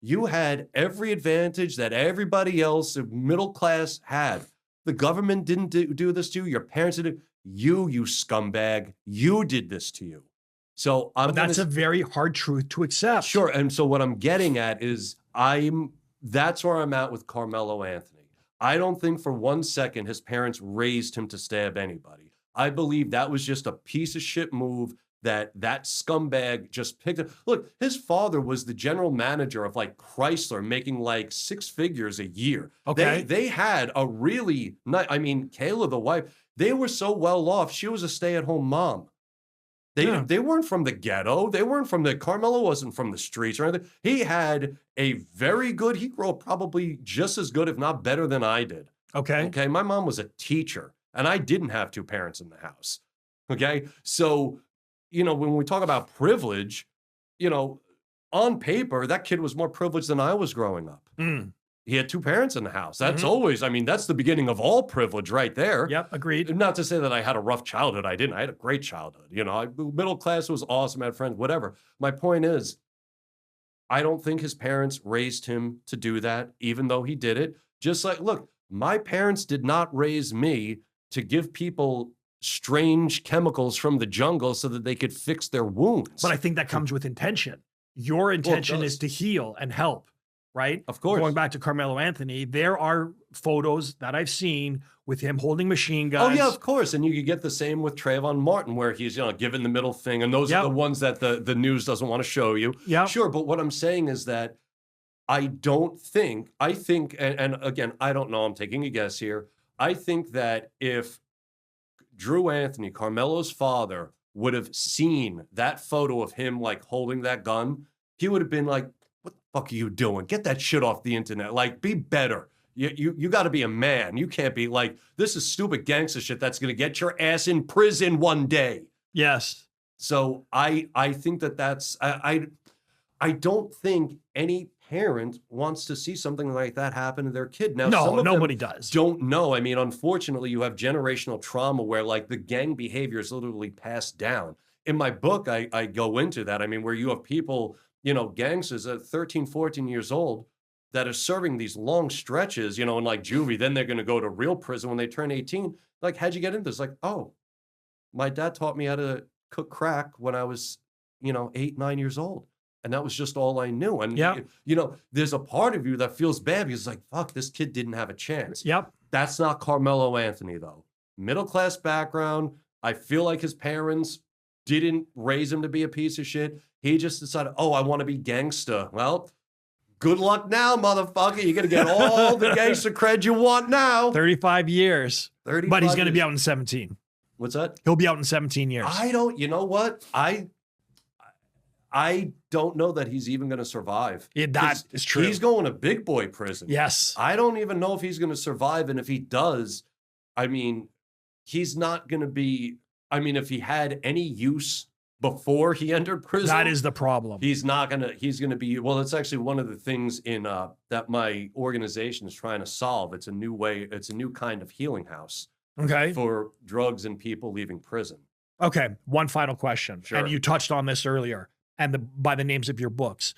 You had every advantage that everybody else, middle class, had. The government didn't do this to you. Your parents did. You scumbag. You did this to you. So that's a very hard truth to accept. Sure. And so what I'm getting at is that's where I'm at with Carmelo Anthony. I don't think for 1 second his parents raised him to stab anybody. I believe that was just a piece of shit move that scumbag just picked up. Look, his father was the general manager of Chrysler, making 6 figures a year. Okay. They had a really nice, Kayla, the wife, they were so well off. She was a stay-at-home mom. They weren't from the ghetto. They weren't Carmelo wasn't from the streets or anything. He had a very good, he grew up probably just as good, if not better than I did. Okay. Okay. My mom was a teacher and I didn't have 2 parents in the house. Okay. So, when we talk about privilege, on paper, that kid was more privileged than I was growing up. Mm. He had 2 parents in the house. That's always, that's the beginning of all privilege right there. Yep, agreed. Not to say that I had a rough childhood. I didn't. I had a great childhood. Middle class was awesome. I had friends, whatever. My point is, I don't think his parents raised him to do that, even though he did it. Just look, my parents did not raise me to give people strange chemicals from the jungle so that they could fix their wounds. But I think that comes with intention. Your intention does. is to heal and help, right? Of course. Going back to Carmelo Anthony, there are photos that I've seen with him holding machine Oh guns. yeah, of course. And you could get the same with Trayvon Martin, where he's, giving the middle finger, and those are the ones that the news doesn't want to show you. Yeah. Sure, but what I'm saying is that I think, and again, I don't know, I'm taking a guess here. I think that if Drew Anthony, Carmelo's father, would have seen that photo of him like holding that gun, he would have been like, what the fuck are you doing? Get that shit off the internet. Like, be better. You got to be a man. You can't be like, this is stupid gangster shit that's going to get your ass in prison one day. Yes. So I think that's, I don't think any parent wants to see something like that happen to their kid. Now, No, some of nobody them does. don't know. I mean, unfortunately, you have generational trauma where like the gang behavior is literally passed down. In my book, I go into that. I mean, where you have people, gangsters at 13, 14 years old that are serving these long stretches, in like juvie, then they're going to go to real prison when they turn 18. Like, how'd you get into this? Like, oh, my dad taught me how to cook crack when I was, 8, 9 years old. And that was just all I knew. And, there's a part of you that feels bad because it's like, fuck, this kid didn't have a chance. Yep. That's not Carmelo Anthony, though. Middle-class background. I feel like his parents didn't raise him to be a piece of shit. He just decided, oh, I want to be gangster. Well, good luck now, motherfucker. You're going to get all the gangster cred you want now. 35 years. 35 But he's going to be years. out in 17. What's that? He'll be out in 17 years. You know what? I don't know that he's even going to survive. Yeah, that is true. He's going to big boy prison. Yes. I don't even know if he's going to survive. And if he does, I mean, he's not going to be, if he had any use before he entered prison. That is the problem. He's going to be, well, it's actually one of the things in that my organization is trying to solve. It's a new kind of healing house. Okay. For drugs and people leaving prison. Okay. One final question. Sure. And you touched on this earlier, and by the names of your books.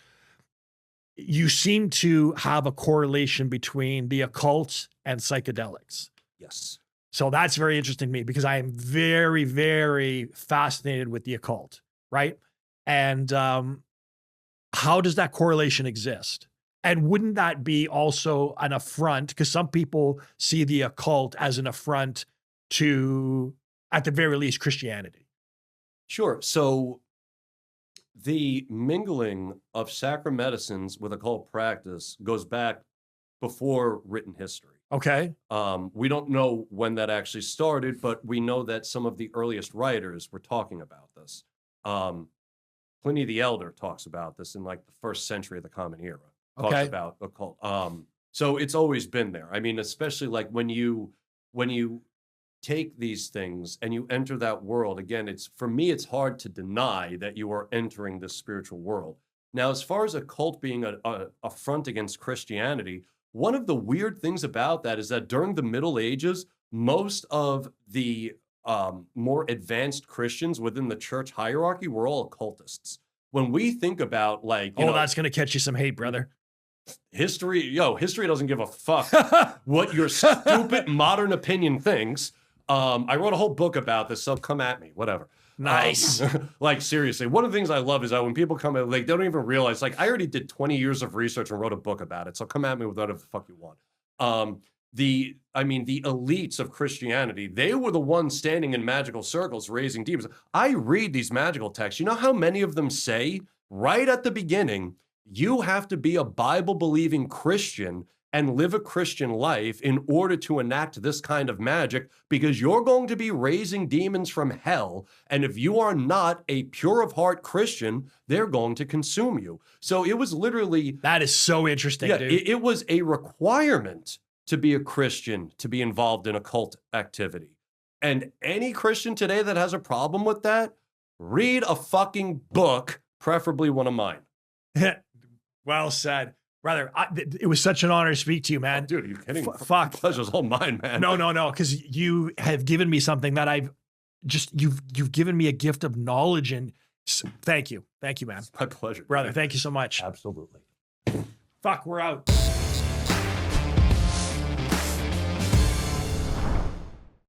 You seem to have a correlation between the occult and psychedelics. Yes. So that's very interesting to me because I am very, very fascinated with the occult, right? And how does that correlation exist? And wouldn't that be also an affront? Because some people see the occult as an affront to, at the very least, Christianity. Sure. So the mingling of sacred medicines with occult practice goes back before written history. Okay. We don't know when that actually started, but we know that some of the earliest writers were talking about this. Pliny the Elder talks about this in like the 1st century of the Common Era. Talks about occult. So it's always been there. I mean, especially like when you take these things and you enter that world, again, for me, it's hard to deny that you are entering this spiritual world. Now, as far as occult being a affront against Christianity, one of the weird things about that is that during the Middle Ages, most of the more advanced Christians within the church hierarchy were all occultists. When we think about like, that's going to catch you some hate, brother. History doesn't give a fuck what your stupid modern opinion thinks. I wrote a whole book about this, so come at me, whatever. Nice. Like, seriously, one of the things I love is that when people come in, like, they don't even realize, like, I already did 20 years of research and wrote a book about it, so come at me with whatever the fuck you want. The elites of Christianity, they were the ones standing in magical circles raising demons. I read these magical texts. You know how many of them say, right at the beginning, you have to be a Bible-believing Christian and live a Christian life in order to enact this kind of magic, because you're going to be raising demons from hell. And if you are not a pure of heart Christian, they're going to consume you. So it was literally... That is so interesting, dude. It was a requirement to be a Christian, to be involved in occult activity. And any Christian today that has a problem with that, read a fucking book, preferably one of mine. Well said. Brother, it was such an honor to speak to you, man. Oh, dude, are you kidding? Fuck. Pleasure's all mine, man. No, because you have given me something that you've given me a gift of knowledge, and thank you. Thank you, man. It's my pleasure. Brother, thank you so much. Absolutely. Fuck, we're out.